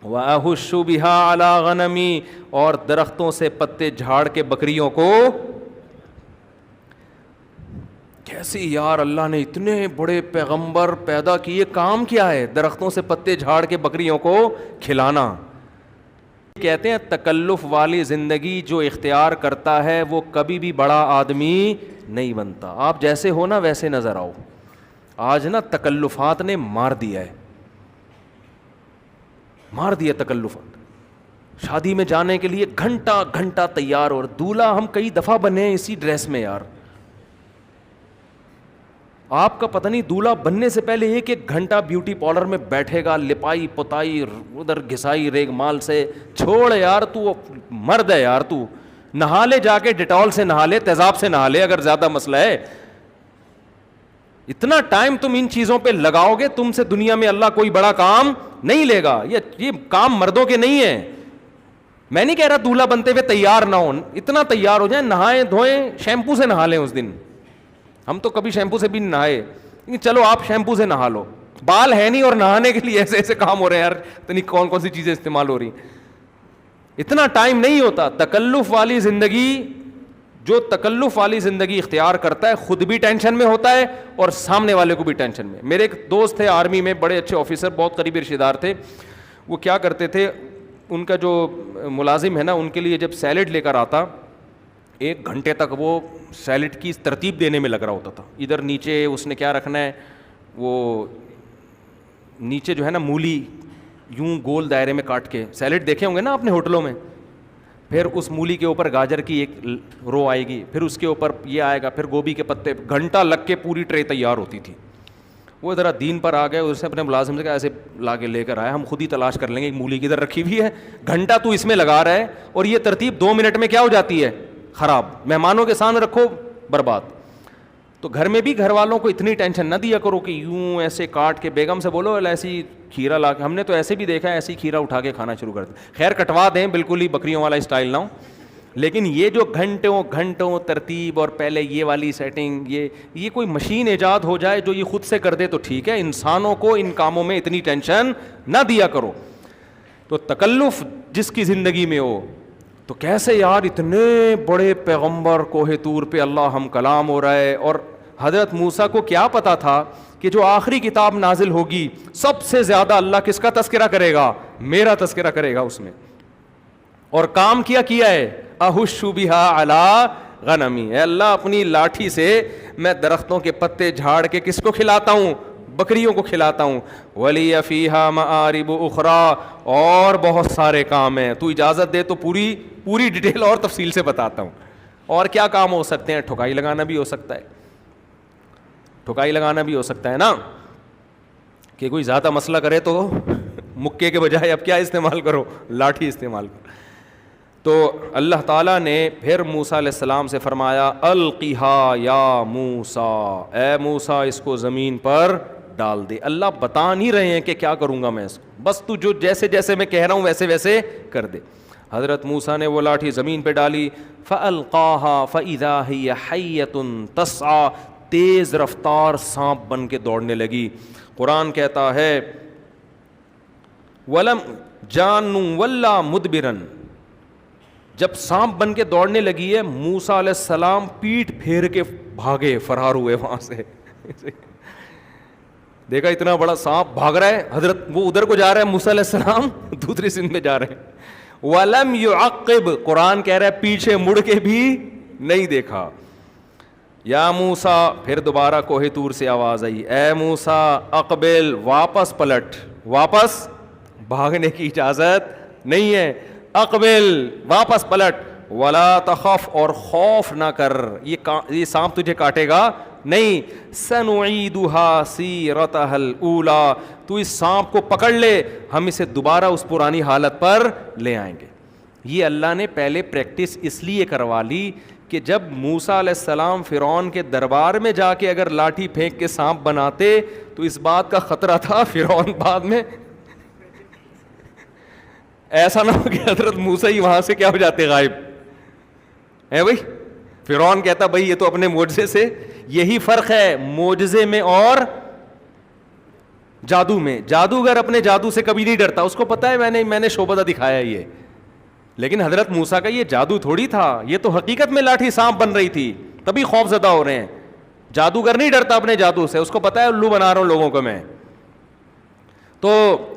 [SPEAKER 1] وأحش بها علی غنمی, اور درختوں سے پتے جھاڑ کے بکریوں کو. کیسے یار, اللہ نے اتنے بڑے پیغمبر پیدا کیے, کام کیا ہے درختوں سے پتے جھاڑ کے بکریوں کو کھلانا. کہتے ہیں تکلف والی زندگی جو اختیار کرتا ہے وہ کبھی بھی بڑا آدمی نہیں بنتا. آپ جیسے ہو نا ویسے نظر آؤ. آج نا تکلفات نے مار دیا ہے, مار دیا تکلفات. شادی میں جانے کے لیے گھنٹہ گھنٹہ تیار, اور دولہا ہم کئی دفعہ بنے ہیں اسی ڈریس میں. یار آپ کا پتہ نہیں دولہا بننے سے پہلے ایک ایک گھنٹہ بیوٹی پارلر میں بیٹھے گا, لپائی پتائی ادھر گھسائی ریگ مال سے. چھوڑ یار, تو مرد ہے یار, تو نہا لے, جا کے ڈیٹول سے نہا لے, تیزاب سے نہا لے اگر زیادہ مسئلہ ہے. اتنا ٹائم تم ان چیزوں پہ لگاؤ گے, تم سے دنیا میں اللہ کوئی بڑا کام نہیں لے گا. یہ کام مردوں کے نہیں ہیں. میں نہیں کہہ رہا دولہا بنتے ہوئے تیار نہ ہو, اتنا تیار ہو جائیں, نہائیں دھوئیں, شیمپو سے نہا لیں اس دن. ہم تو کبھی شیمپو سے بھی نہیں نہائے, چلو آپ شیمپو سے نہا لو, بال ہے نہیں اور نہانے کے لیے ایسے ایسے کام ہو رہے ہیں یار, اتنی کون کون سی چیزیں استعمال ہو رہی ہیں. اتنا ٹائم نہیں ہوتا. تکلف والی زندگی, جو تکلف والی زندگی اختیار کرتا ہے خود بھی ٹینشن میں ہوتا ہے اور سامنے والے کو بھی ٹینشن میں. میرے ایک دوست تھے آرمی میں, بڑے اچھے آفیسر, بہت قریبی رشتہ دار تھے. وہ کیا کرتے تھے, ان کا جو ملازم ہے نا ان کے لیے جب سیلڈ لے کر آتا, 1 گھنٹے تک وہ سیلڈ کی ترتیب دینے میں لگ رہا ہوتا تھا. ادھر نیچے اس نے کیا رکھنا ہے, وہ نیچے جو ہے نا مولی یوں گول دائرے میں کاٹ کے, سیلڈ دیکھے ہوں گے نا آپ نے ہوٹلوں میں, پھر اس مولی کے اوپر گاجر کی ایک رو آئے گی, پھر اس کے اوپر یہ آئے گا, پھر گوبھی کے پتے. گھنٹہ لگ کے پوری ٹرے تیار ہوتی تھی. وہ ذرا دین پر آ گئے, اسے اپنے ملازم سے کہا ایسے لا کے لے کر آئے, ہم خود ہی تلاش کر لیں گے مولی کدھر رکھی ہوئی ہے. گھنٹہ تو اس میں لگا رہا ہے اور یہ ترتیب 2 منٹ میں کیا ہو جاتی ہے, خراب. مہمانوں کے سامنے رکھو, برباد. تو گھر میں بھی گھر والوں کو اتنی ٹینشن نہ دیا کرو کہ یوں ایسے کاٹ کے. بیگم سے بولو ایسی کھیرا لا کے, ہم نے تو ایسے بھی دیکھا ہے ایسی کھیرا اٹھا کے کھانا شروع کر دیں. خیر کٹوا دیں, بالکل ہی بکریوں والا اسٹائل نہ ہو, لیکن یہ جو گھنٹوں گھنٹوں ترتیب اور پہلے یہ والی سیٹنگ, یہ کوئی مشین ایجاد ہو جائے جو یہ خود سے کر دے تو ٹھیک ہے. انسانوں کو ان کاموں میں اتنی ٹینشن نہ دیا کرو. تو تکلف جس کی زندگی میں ہو, تو کیسے یار اتنے بڑے پیغمبر کوہ طور پہ اللہ ہم کلام ہو رہا ہے. اور حضرت موسیٰ کو کیا پتا تھا کہ جو آخری کتاب نازل ہوگی سب سے زیادہ اللہ کس کا تذکرہ کرے گا, میرا تذکرہ کرے گا اس میں. اور کام کیا ہے, احش بہا علی غنمی، اے اللہ اپنی لاٹھی سے میں درختوں کے پتے جھاڑ کے کس کو کھلاتا ہوں؟ بکریوں کو کھلاتا ہوں. ولی فیہا مآرب اخرى، اور بہت سارے کام ہیں، تو اجازت دے تو پوری ڈیٹیل اور تفصیل سے بتاتا ہوں. اور کیا کام ہو سکتے ہیں؟ ٹھکائی لگانا بھی ہو سکتا ہے، ٹھکائی لگانا بھی ہو سکتا ہے نا، کہ کوئی زیادہ مسئلہ کرے تو مکے کے بجائے اب کیا استعمال کرو؟ لاٹھی استعمال کرو. تو اللہ تعالیٰ نے پھر موسیٰ علیہ السلام سے فرمایا القیہا یا موسیٰ، اے موسیٰ اس کو زمین پر ڈال دے. اللہ بتا نہیں رہے ہیں کہ کیا کروں گا میں اس کو، بس تو جو جیسے جیسے میں کہہ رہا ہوں ویسے ویسے کر دے. حضرت موسیٰ نے وہ لاٹھی زمین پہ ڈالی، فَأَلْقَاهَا فَإِذَا هِيَ حَيَّةٌ تَسْعَىٰ، تیز رفتار سانپ بن کے دوڑنے لگی. قرآن کہتا ہے وَلَمْ جَانٌ وَلَّا مُدْبِرًا، جب سانپ بن کے دوڑنے لگی ہے موسیٰ علیہ السلام پیٹھ پھیر کے بھاگے، فرار ہوئے وہاں سے. دیکھا اتنا بڑا سانپ بھاگ رہا ہے، حضرت وہ ادھر کو جا رہا ہے، موسیٰ علیہ السلام دوسری سمت میں جا رہے ہیں. وَلَمْ يُعَقِّبْ، قرآن کہہ رہا ہے پیچھے مڑ کے بھی نہیں دیکھا. یا موسیٰ، پھر دوبارہ کوہ طور سے آواز آئی، اے موسیٰ اقبل، واپس پلٹ، واپس بھاگنے کی اجازت نہیں ہے، اقبل واپس پلٹ، ولا تخف، اور خوف نہ کر، یہ سانپ تجھے کاٹے گا نہیں. سنعیدها سیرتها الاولی، تو اس سانپ کو پکڑ لے، ہم اسے دوبارہ اس پرانی حالت پر لے آئیں گے. یہ اللہ نے پہلے پریکٹس اس لیے کروا لی کہ جب موسیٰ علیہ السلام فرعون کے دربار میں جا کے اگر لاٹھی پھینک کے سانپ بناتے تو اس بات کا خطرہ تھا فرعون بعد میں ایسا نہ ہو کہ حضرت موسیٰ ہی وہاں سے کیا ہو جاتے غائب ہے. بھائی فرعون کہتا بھائی یہ تو اپنے معجزے سے، یہی فرق ہے معجزے میں اور جادو میں. جادوگر اپنے جادو سے کبھی نہیں ڈرتا، اس کو پتا ہے میں نے شعبدہ دکھایا یہ. لیکن حضرت موسیٰ کا یہ جادو تھوڑی تھا، یہ تو حقیقت میں لاٹھی سانپ بن رہی تھی، تبھی خوف زدہ ہو رہے ہیں. جادوگر نہیں ڈرتا اپنے جادو سے، اس کو پتا ہے الو بنا رہا ہوں لوگوں کو میں. تو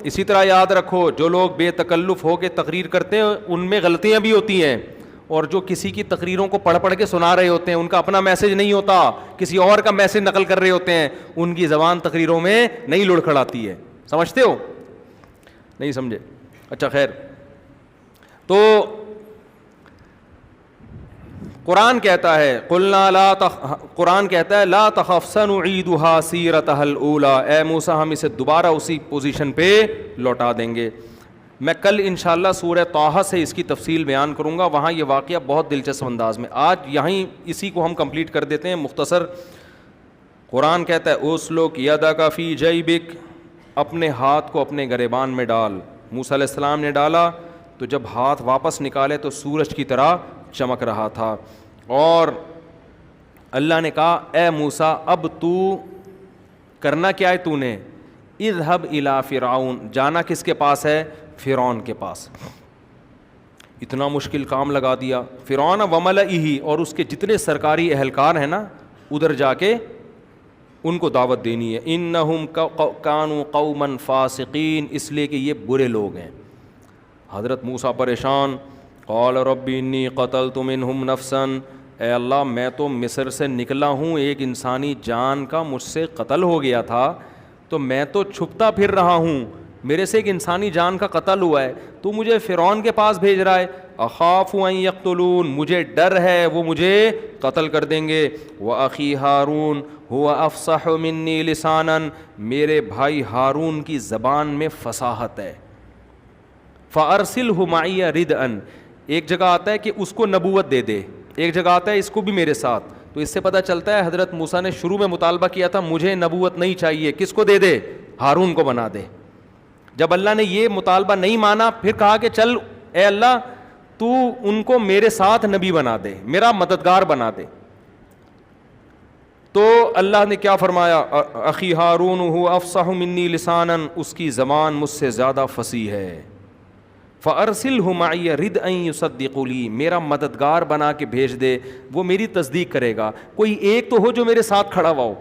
[SPEAKER 1] اسی طرح یاد رکھو جو لوگ بے تکلف ہو کے تقریر کرتے ہیں ان میں غلطیاں بھی ہوتی ہیں، اور جو کسی کی تقریروں کو پڑھ پڑھ کے سنا رہے ہوتے ہیں ان کا اپنا میسج نہیں ہوتا، کسی اور کا میسج نقل کر رہے ہوتے ہیں، ان کی زبان تقریروں میں نہیں لڑکھڑاتی ہے. سمجھتے ہو؟ نہیں سمجھے؟ اچھا خیر. تو قرآن کہتا ہے قرآن کہتا ہے لا تخف سنعیدها سیرتها الاولی، اے موسیٰ ہم اسے دوبارہ اسی پوزیشن پہ لوٹا دیں گے. میں کل انشاءاللہ سورہ طٰہٰ سے اس کی تفصیل بیان کروں گا، وہاں یہ واقعہ بہت دلچسپ انداز میں. آج یہیں اسی کو ہم کمپلیٹ کر دیتے ہیں مختصر. قرآن کہتا ہے اسلک یدک فی جیبک، اپنے ہاتھ کو اپنے گریبان میں ڈال. موسیٰ علیہ السلام نے ڈالا تو جب ہاتھ واپس نکالے تو سورج کی طرح چمک رہا تھا. اور اللہ نے کہا اے موسیٰ اب تو کرنا کیا ہے، تو نے اذهب الی فرعون، جانا کس کے پاس ہے؟ فرعون کے پاس. اتنا مشکل کام لگا دیا. فرعون وملئہ، اور اس کے جتنے سرکاری اہلکار ہیں نا ادھر جا کے ان کو دعوت دینی ہے. انہم کانوا قوما فاسقین، اس لیے کہ یہ برے لوگ ہیں. حضرت موسیٰ پریشان، قال رب انی قتلت منہم نفسا، اے اللہ میں تو مصر سے نکلا ہوں، ایک انسانی جان کا مجھ سے قتل ہو گیا تھا، تو میں تو چھپتا پھر رہا ہوں، میرے سے ایک انسانی جان کا قتل ہوا ہے، تو مجھے فرعون کے پاس بھیج رہا ہے. اخاف ان یقتلون، مجھے ڈر ہے وہ مجھے قتل کر دیں گے. واخی ہارون هو افصح منی لسانا، میرے بھائی ہارون کی زبان میں فصاحت ہے. فارسلہ معی ردءا، ایک جگہ آتا ہے کہ اس کو نبوت دے دے، ایک جگہ آتا ہے اس کو بھی میرے ساتھ. تو اس سے پتہ چلتا ہے حضرت موسیٰ نے شروع میں مطالبہ کیا تھا مجھے نبوت نہیں چاہیے، کس کو دے دے؟ ہارون کو بنا دے. جب اللہ نے یہ مطالبہ نہیں مانا پھر کہا کہ چل اے اللہ تو ان کو میرے ساتھ نبی بنا دے، میرا مددگار بنا دے. تو اللہ نے کیا فرمایا؟ اخی ہارون هو افصح منی لسانا، اس کی زبان مجھ سے زیادہ فصیح ہے. فارسلہ معی ردءا یصدق لی، میرا مددگار بنا کے بھیج دے، وہ میری تصدیق کرے گا. کوئی ایک تو ہو جو میرے ساتھ کھڑا ہوا ہو.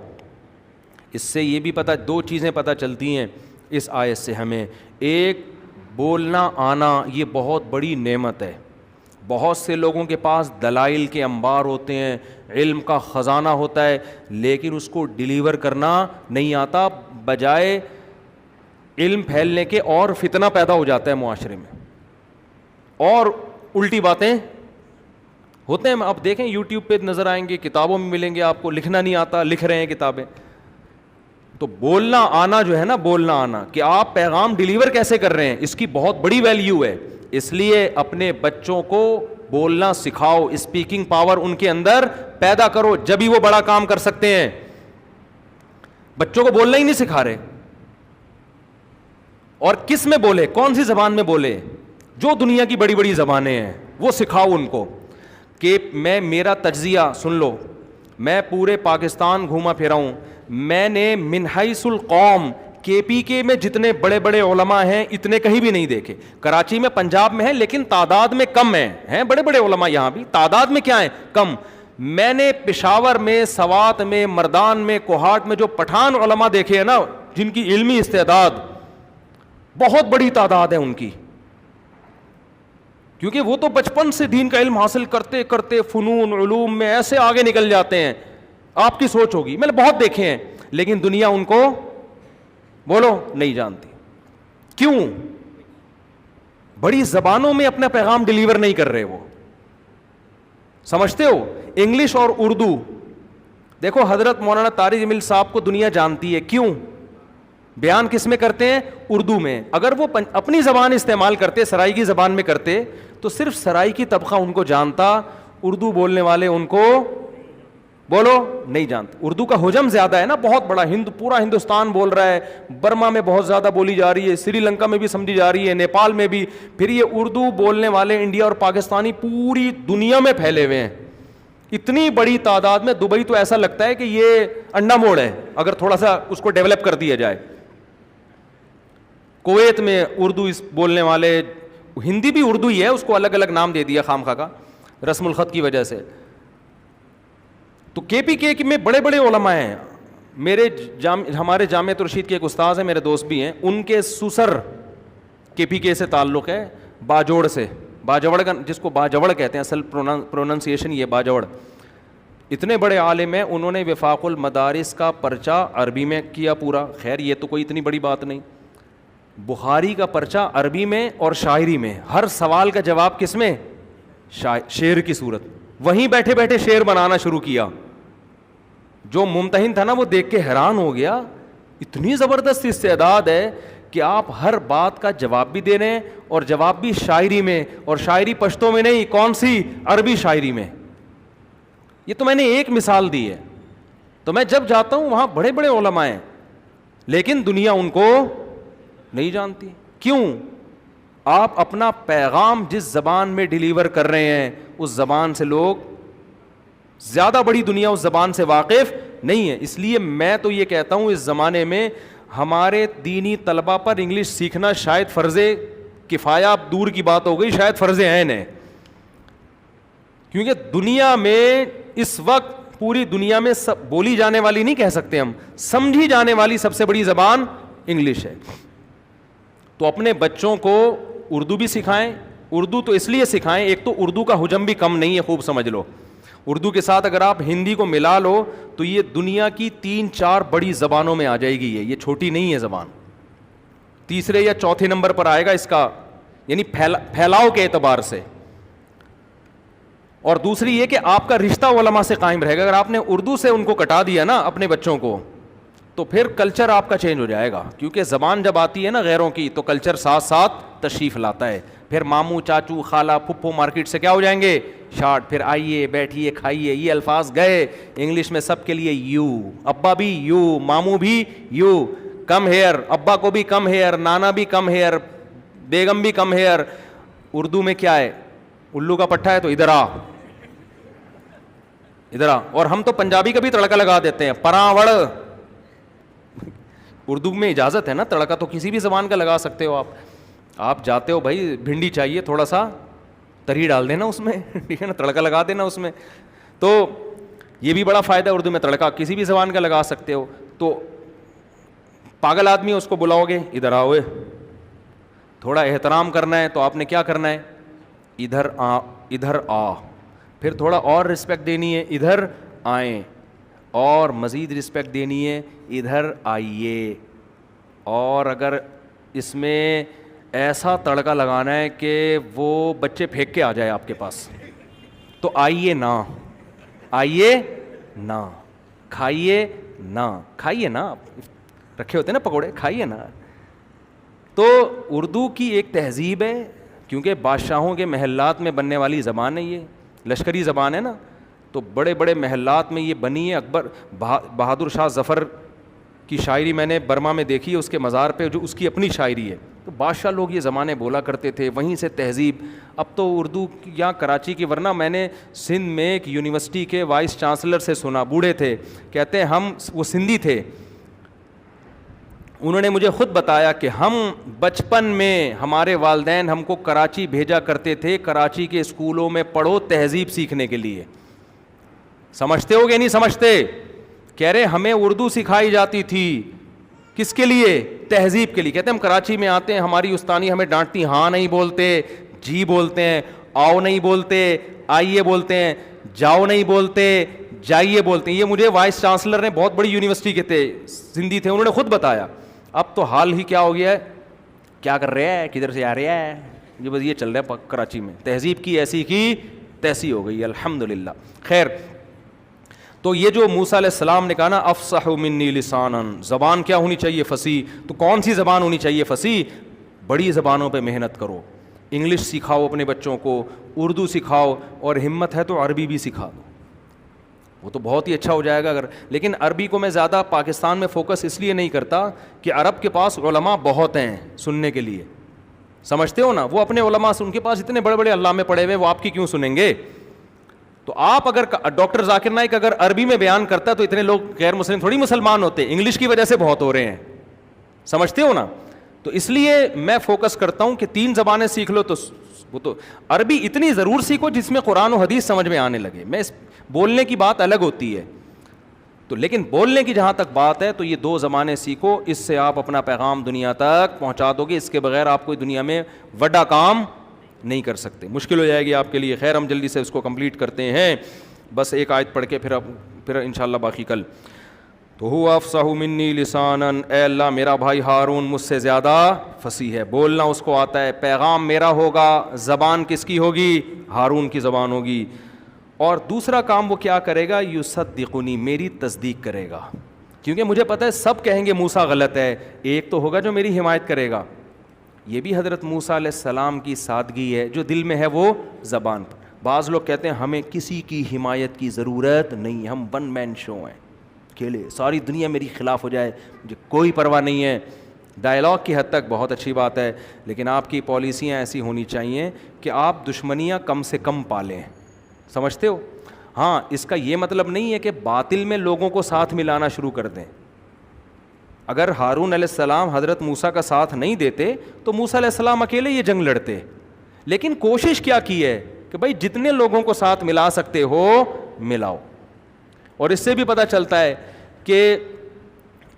[SPEAKER 1] اس سے یہ بھی پتہ، دو چیزیں پتہ چلتی ہیں اس آیت سے ہمیں. ایک، بولنا آنا یہ بہت بڑی نعمت ہے، بہت سے لوگوں کے پاس دلائل کے انبار ہوتے ہیں, علم کا خزانہ ہوتا ہے, لیکن اس کو ڈیلیور کرنا نہیں آتا, بجائے علم پھیلنے کے اور فتنہ پیدا ہو جاتا ہے معاشرے میں, اور الٹی باتیں ہوتے ہیں. آپ دیکھیں یوٹیوب پہ نظر آئیں گے, کتابوں میں ملیں گے آپ کو, لکھنا نہیں آتا, لکھ رہے ہیں کتابیں. تو بولنا آنا جو ہے نا, بولنا آنا کہ آپ پیغام ڈیلیور کیسے کر رہے ہیں, اس کی بہت بڑی ویلیو ہے. اس لیے اپنے بچوں کو بولنا سکھاؤ, اسپیکنگ پاور ان کے اندر پیدا کرو, جبھی وہ بڑا کام کر سکتے ہیں. بچوں کو بولنا ہی نہیں سکھا رہے, اور کس میں بولے, کون سی زبان میں بولے, جو دنیا کی بڑی بڑی زبانیں ہیں وہ سکھاؤ ان کو. کہ میرا تجزیہ سن لو, میں پورے پاکستان گھوما پھرا ہوں, میں نے من حیث القوم KPK میں جتنے بڑے بڑے علماء ہیں اتنے کہیں بھی نہیں دیکھے. کراچی میں, پنجاب میں ہیں, لیکن تعداد میں کم ہیں بڑے بڑے علماء یہاں بھی, تعداد میں کیا ہیں, کم. میں نے پشاور میں, سوات میں, مردان میں, کوہاٹ میں جو پٹھان علماء دیکھے ہیں نا, جن کی علمی استعداد بہت بڑی تعداد ہے ان کی, کیونکہ وہ تو بچپن سے دین کا علم حاصل کرتے کرتے فنون علوم میں ایسے آگے نکل جاتے ہیں. آپ کی سوچ ہوگی, میں نے بہت دیکھے ہیں, لیکن دنیا ان کو بولو نہیں جانتی. کیوں؟ بڑی زبانوں میں اپنا پیغام ڈیلیور نہیں کر رہے. وہ سمجھتے ہو, انگلش اور اردو. دیکھو حضرت مولانا طارق جمیل صاحب کو دنیا جانتی ہے, کیوں؟ بیان کس میں کرتے ہیں, اردو میں. اگر وہ اپنی زبان استعمال کرتے, سرائی کی زبان میں کرتے, تو صرف سرائی کی طبقہ ان کو جانتا, اردو بولنے والے ان کو بولو نہیں جانتے. اردو کا حجم زیادہ ہے نا, بہت بڑا, پورا ہندوستان بول رہا ہے, برما میں بہت زیادہ بولی جا رہی ہے, سری لنکا میں بھی سمجھی جا رہی ہے, نیپال میں بھی. پھر یہ اردو بولنے والے انڈیا اور پاکستانی پوری دنیا میں پھیلے ہوئے ہیں, اتنی بڑی تعداد میں. دبئی تو ایسا لگتا ہے کہ یہ انڈا موڑ ہے اگر تھوڑا سا اس کو ڈیولپ کر دیا جائے. کویت میں اردو بولنے والے, ہندی بھی اردو ہی ہے, اس کو الگ الگ نام دے دیا خام خواہ کا, رسم الخط کی وجہ سے. تو KPK میں بڑے بڑے علماء ہیں. میرے ہمارے جامعۃ الرشید کے ایک استاذ ہیں, میرے دوست بھی ہیں, ان کے سسر KPK سے تعلق ہے, باجوڑ سے. باجوڑ کا, جس کو باجوڑ کہتے ہیں, اصل پروننسیشن یہ باجوڑ. اتنے بڑے عالم ہیں, انہوں نے وفاق المدارس کا پرچہ عربی میں کیا پورا. خیر یہ تو کوئی اتنی بڑی بات نہیں. بخاری کا پرچہ عربی میں اور شاعری میں, ہر سوال کا جواب کس میں, شعر کی صورت. وہیں بیٹھے بیٹھے شعر بنانا شروع کیا. جو ممتحن تھا نا وہ دیکھ کے حیران ہو گیا, اتنی زبردست استعداد ہے کہ آپ ہر بات کا جواب بھی دے رہے ہیں, اور جواب بھی شاعری میں, اور شاعری پشتو میں نہیں, کون سی, عربی شاعری میں. یہ تو میں نے ایک مثال دی ہے. تو میں جب جاتا ہوں وہاں بڑے بڑے علماء ہیں, لیکن دنیا ان کو نہیں جانتی. کیوں؟ آپ اپنا پیغام جس زبان میں ڈیلیور کر رہے ہیں, اس زبان سے لوگ, زیادہ بڑی دنیا اس زبان سے واقف نہیں ہے. اس لیے میں تو یہ کہتا ہوں, اس زمانے میں ہمارے دینی طلبہ پر انگلش سیکھنا شاید فرض کفایہ, اب دور کی بات ہو گئی, شاید فرض عین ہے. کیونکہ دنیا میں اس وقت, پوری دنیا میں بولی جانے والی نہیں کہہ سکتے ہم, سمجھی جانے والی سب سے بڑی زبان انگلش ہے. تو اپنے بچوں کو اردو بھی سکھائیں. اردو تو اس لیے سکھائیں, ایک تو اردو کا حجم بھی کم نہیں ہے, خوب سمجھ لو. اردو کے ساتھ اگر آپ ہندی کو ملا لو تو یہ دنیا کی 3-4 بڑی زبانوں میں آ جائے گی. یہ چھوٹی نہیں ہے زبان, تیسرے یا چوتھے نمبر پر آئے گا اس کا, یعنی پھیلاؤ کے اعتبار سے. اور دوسری یہ کہ آپ کا رشتہ علماء سے قائم رہے گا. اگر آپ نے اردو سے ان کو کٹا دیا نا اپنے بچوں کو, تو پھر کلچر آپ کا چینج ہو جائے گا. کیونکہ زبان جب آتی ہے نا غیروں کی, تو کلچر ساتھ ساتھ تشریف لاتا ہے. پھر ماموں, چاچو, خالہ, پھپھو مارکیٹ سے کیا ہو جائیں گے, شارٹ. پھر آئیے, بیٹھیے, کھائیے, یہ الفاظ گئے. انگلش میں سب کے لیے یو, ابا بھی یو, ماموں بھی یو, کم ہیئر, ابا کو بھی کم ہیئر, نانا بھی کم ہیئر, بیگم بھی کم ہیئر. اردو میں کیا ہے, الو کا پٹھا ہے تو ادھر آ, ادھر آ. اور ہم تو پنجابی کا بھی تڑکا لگا دیتے ہیں, پراوڑ. اردو میں اجازت ہے نا, تڑکا تو کسی بھی زبان کا لگا سکتے ہو آپ. آپ جاتے ہو بھائی بھنڈی چاہیے, تھوڑا سا تری ڈال دینا اس میں, ٹھیک ہے نا, تڑکا لگا دینا اس میں. تو یہ بھی بڑا فائدہ, اردو میں تڑکا کسی بھی زبان کا لگا سکتے ہو. تو پاگل آدمی اس کو بلاؤ گے, ادھر آؤ, تھوڑا احترام کرنا ہے تو آپ نے کیا کرنا ہے, ادھر آ, پھر تھوڑا اور رسپیکٹ دینی ہے, ادھر آئیں, اور مزید رسپیکٹ دینی ہے, ادھر آئیے. اور اگر اس میں ایسا تڑکا لگانا ہے کہ وہ بچے پھینک کے آ جائے آپ کے پاس, تو آئیے نا, آئیے نا, کھائیے نا, کھائیے نا, رکھے ہوتے ہیں نا پکوڑے, کھائیے نا. تو اردو کی ایک تہذیب ہے, کیونکہ بادشاہوں کے محلات میں بننے والی زبان ہے, یہ لشکری زبان ہے نا, تو بڑے بڑے محلات میں یہ بنی ہے. اکبر بہادر شاہ ظفر کی شاعری میں نے برما میں دیکھی ہے, اس کے مزار پہ جو اس کی اپنی شاعری ہے. تو بادشاہ لوگ یہ زمانے بولا کرتے تھے, وہیں سے تہذیب. اب تو اردو یہاں کراچی کی, ورنہ میں نے سندھ میں ایک یونیورسٹی کے وائس چانسلر سے سنا, بوڑھے تھے, کہتے ہیں ہم, وہ سندھی تھے, انہوں نے مجھے خود بتایا کہ ہم بچپن میں ہمارے والدین ہم کو کراچی بھیجا کرتے تھے, کراچی کے اسکولوں میں پڑھو تہذیب سیکھنے کے لیے. سمجھتے ہو گے نہیں سمجھتے؟ کہہ رہے ہمیں اردو سکھائی جاتی تھی, کس کے لیے؟ تہذیب کے لیے. کہتے ہیں ہم کراچی میں آتے ہیں, ہماری استانی ہمیں ڈانٹتی, ہاں نہیں بولتے, جی بولتے ہیں, آؤ نہیں بولتے, آئیے بولتے ہیں, جاؤ نہیں بولتے, جائیے بولتے ہیں. یہ مجھے وائس چانسلر نے, بہت بڑی یونیورسٹی کے تھے, سندھی تھے, انہوں نے خود بتایا. اب تو حال ہی کیا ہو گیا ہے, کیا کر رہا ہے, کدھر سے آ رہا ہے, یہ بس یہ چل رہا ہے کراچی میں. تہذیب کی ایسی کی تیسی ہو گئی, الحمدللہ. خیر, تو یہ جو موسیٰ علیہ السلام نے کہا نا افصح منی لسانا, زبان کیا ہونی چاہیے؟ فصیح. تو کون سی زبان ہونی چاہیے فصیح؟ بڑی زبانوں پہ محنت کرو, انگلش سکھاؤ اپنے بچوں کو, اردو سکھاؤ, اور ہمت ہے تو عربی بھی سکھا دو, وہ تو بہت ہی اچھا ہو جائے گا. اگر لیکن عربی کو میں زیادہ پاکستان میں فوکس اس لیے نہیں کرتا کہ عرب کے پاس علماء بہت ہیں سننے کے لیے, سمجھتے ہو نا, وہ اپنے علماء سے, ان کے پاس اتنے بڑے بڑے علامے پڑے ہوئے, وہ آپ کی کیوں سنیں گے؟ تو آپ اگر ڈاکٹر ذاکر نائک اگر عربی میں بیان کرتا تو اتنے لوگ غیر مسلم تھوڑی مسلمان ہوتے, انگلش کی وجہ سے بہت ہو رہے ہیں, سمجھتے ہو نا. تو اس لیے میں فوکس کرتا ہوں کہ 3 زبانیں سیکھ لو, تو وہ تو عربی اتنی ضرور سیکھو جس میں قرآن و حدیث سمجھ میں آنے لگے. میں بولنے کی بات الگ ہوتی ہے, تو لیکن بولنے کی جہاں تک بات ہے تو یہ 2 زبانیں سیکھو, اس سے آپ اپنا پیغام دنیا تک پہنچا دو گے. اس کے بغیر آپ کوئی دنیا میں بڑا کام نہیں کر سکتے, مشکل ہو جائے گی آپ کے لیے. خیر, ہم جلدی سے اس کو کمپلیٹ کرتے ہیں, بس ایک آیت پڑھ کے پھر انشاءاللہ باقی کل. تو هو افصح منی لسانا, اے اللہ میرا بھائی ہارون مجھ سے زیادہ فصیح ہے, بولنا اس کو آتا ہے, پیغام میرا ہوگا, زبان کس کی ہوگی؟ ہارون کی زبان ہوگی. اور دوسرا کام وہ کیا کرے گا؟ یصدقنی, میری تصدیق کرے گا, کیونکہ مجھے پتہ ہے سب کہیں گے موسیٰ غلط ہے, ایک تو ہوگا جو میری حمایت کرے گا. یہ بھی حضرت موسیٰ علیہ السلام کی سادگی ہے, جو دل میں ہے وہ زبان پر. بعض لوگ کہتے ہیں ہمیں کسی کی حمایت کی ضرورت نہیں, ہم 1 مین شو ہیں, اکیلے, ساری دنیا میری خلاف ہو جائے مجھے کوئی پرواہ نہیں ہے. ڈائلاگ کی حد تک بہت اچھی بات ہے, لیکن آپ کی پالیسیاں ایسی ہونی چاہیے کہ آپ دشمنیاں کم سے کم پالیں, سمجھتے ہو. ہاں, اس کا یہ مطلب نہیں ہے کہ باطل میں لوگوں کو ساتھ ملانا شروع کر دیں. اگر ہارون علیہ السلام حضرت موسیٰ کا ساتھ نہیں دیتے تو موسیٰ علیہ السلام اکیلے یہ جنگ لڑتے, لیکن کوشش کیا کی ہے کہ بھائی جتنے لوگوں کو ساتھ ملا سکتے ہو ملاؤ. اور اس سے بھی پتہ چلتا ہے کہ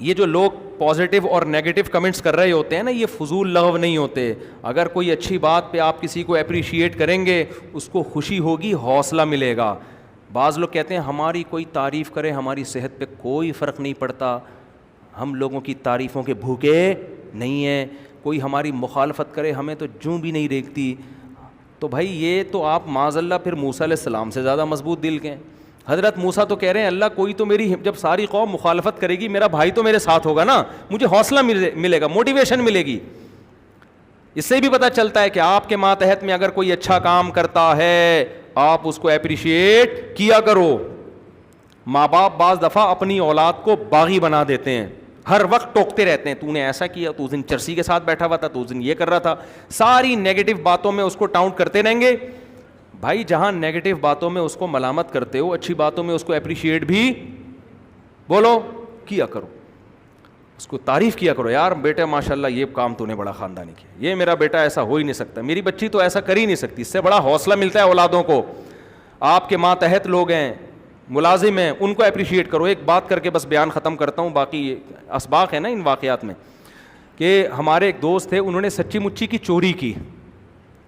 [SPEAKER 1] یہ جو لوگ پازیٹیو اور نیگیٹو کمنٹس کر رہے ہوتے ہیں نا, یہ فضول لغو نہیں ہوتے. اگر کوئی اچھی بات پہ آپ کسی کو اپریشیٹ کریں گے, اس کو خوشی ہوگی, حوصلہ ملے گا. بعض لوگ کہتے ہیں ہماری کوئی تعریف کرے ہماری صحت پہ کوئی فرق نہیں پڑتا, ہم لوگوں کی تعریفوں کے بھوکے نہیں ہیں, کوئی ہماری مخالفت کرے ہمیں تو جوں بھی نہیں ریکتی. تو بھائی یہ تو آپ معاذ اللہ پھر موسیٰ علیہ السلام سے زیادہ مضبوط دل کے ہیں. حضرت موسیٰ تو کہہ رہے ہیں اللہ کوئی تو میری, جب ساری قوم مخالفت کرے گی میرا بھائی تو میرے ساتھ ہوگا نا, مجھے حوصلہ ملے گا, موٹیویشن ملے گی. اس سے بھی پتہ چلتا ہے کہ آپ کے ماتحت میں اگر کوئی اچھا کام کرتا ہے آپ اس کو اپریشیٹ کیا کرو. ماں باپ بعض دفعہ اپنی اولاد کو باغی بنا دیتے ہیں, ہر وقت ٹوکتے رہتے ہیں, تو نے ایسا کیا, تو اس دن چرسی کے ساتھ بیٹھا ہوا تھا, تو اس دن یہ کر رہا تھا, ساری نیگیٹو باتوں میں اس کو ٹاؤنٹ کرتے رہیں گے. بھائی جہاں نیگیٹو باتوں میں اس کو ملامت کرتے ہو, اچھی باتوں میں اس کو اپریشیٹ بھی بولو کیا کرو, اس کو تعریف کیا کرو. یار بیٹا ماشاءاللہ یہ کام تو نے بڑا خاندانی کیا, یہ میرا بیٹا ایسا ہو ہی نہیں سکتا, میری بچی تو ایسا کر ہی نہیں سکتی. اس سے بڑا حوصلہ ملتا ہے اولادوں کو. آپ کے ماتحت لوگ ہیں, ملازم ہیں, ان کو اپریشیٹ کرو. ایک بات کر کے بس بیان ختم کرتا ہوں, باقی اسباق ہے نا ان واقعات میں, کہ ہمارے ایک دوست تھے, انہوں نے سچی مچی کی چوری کی,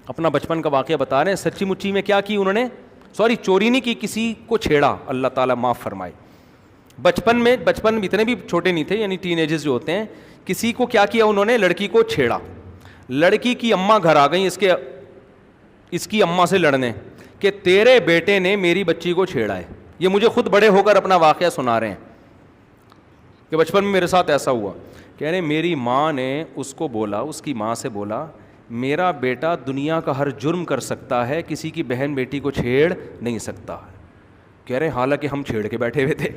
[SPEAKER 1] اپنا بچپن کا واقعہ بتا رہے ہیں. سچی مچی میں کیا کی انہوں نے؟ سوری, چوری نہیں کی, کسی کو چھیڑا. اللہ تعالیٰ معاف فرمائے. بچپن میں اتنے بھی چھوٹے نہیں تھے, یعنی ٹین ایجز جو ہوتے ہیں, کسی کو کیا کیا انہوں نے؟ لڑکی کو چھیڑا. لڑکی کی اماں گھر آ گئیں اس کی اماں سے لڑنے کہ تیرے بیٹے نے میری بچی کو چھیڑا ہے. یہ مجھے خود بڑے ہو کر اپنا واقعہ سنا رہے ہیں کہ بچپن میں میرے ساتھ ایسا ہوا. کہہ رہے میری ماں نے اس کو بولا, اس کی ماں سے بولا, میرا بیٹا دنیا کا ہر جرم کر سکتا ہے, کسی کی بہن بیٹی کو چھیڑ نہیں سکتا. کہہ رہے حالانکہ ہم چھیڑ کے بیٹھے ہوئے تھے.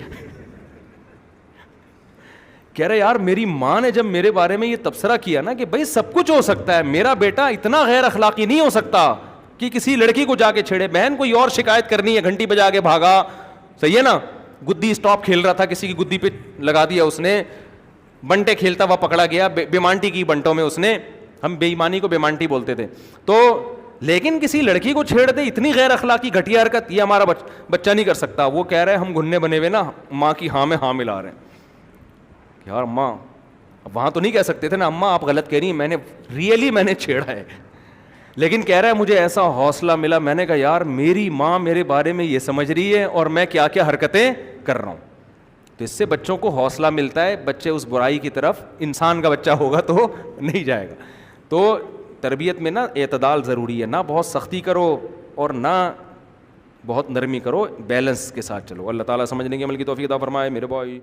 [SPEAKER 1] کہہ رہے یار میری ماں نے جب میرے بارے میں یہ تبصرہ کیا نا کہ بھائی سب کچھ ہو سکتا ہے, میرا بیٹا اتنا غیر اخلاقی نہیں ہو سکتا کہ کسی لڑکی کو جا کے چھیڑے. بہن کوئی اور شکایت کرنی ہے, گھنٹی بجا کے بھاگا, صحیح ہے نا, گدی اسٹاپ کھیل رہا تھا, کسی کی گدی پہ لگا دیا اس نے, بنٹے کھیلتا ہوا پکڑا گیا, بیمانٹی کی بنٹوں میں اس نے, ہم بے ایمانی کو بیمانٹی بولتے تھے. تو لیکن کسی لڑکی کو چھیڑ دے, اتنی غیر اخلاقی گھٹیا حرکت, یہ ہمارا بچہ نہیں کر سکتا. وہ کہہ رہے ہم گھننے بنے ہوئے نا ماں کی ہاں میں ہاں ملا رہے ہیں. یار اماں, وہاں تو نہیں کہہ سکتے تھے نا اماں آپ غلط کہہ رہی ہیں, میں نے چھیڑا ہے. لیکن کہہ رہا ہے مجھے ایسا حوصلہ ملا, میں نے کہا یار میری ماں میرے بارے میں یہ سمجھ رہی ہے اور میں کیا کیا حرکتیں کر رہا ہوں. تو اس سے بچوں کو حوصلہ ملتا ہے, بچے اس برائی کی طرف, انسان کا بچہ ہوگا تو نہیں جائے گا. تو تربیت میں نا اعتدال ضروری ہے, نہ بہت سختی کرو اور نہ بہت نرمی کرو, بیلنس کے ساتھ چلو. اللہ تعالیٰ سمجھنے کے عمل کی توفیق عطا فرمائے میرے بھائی.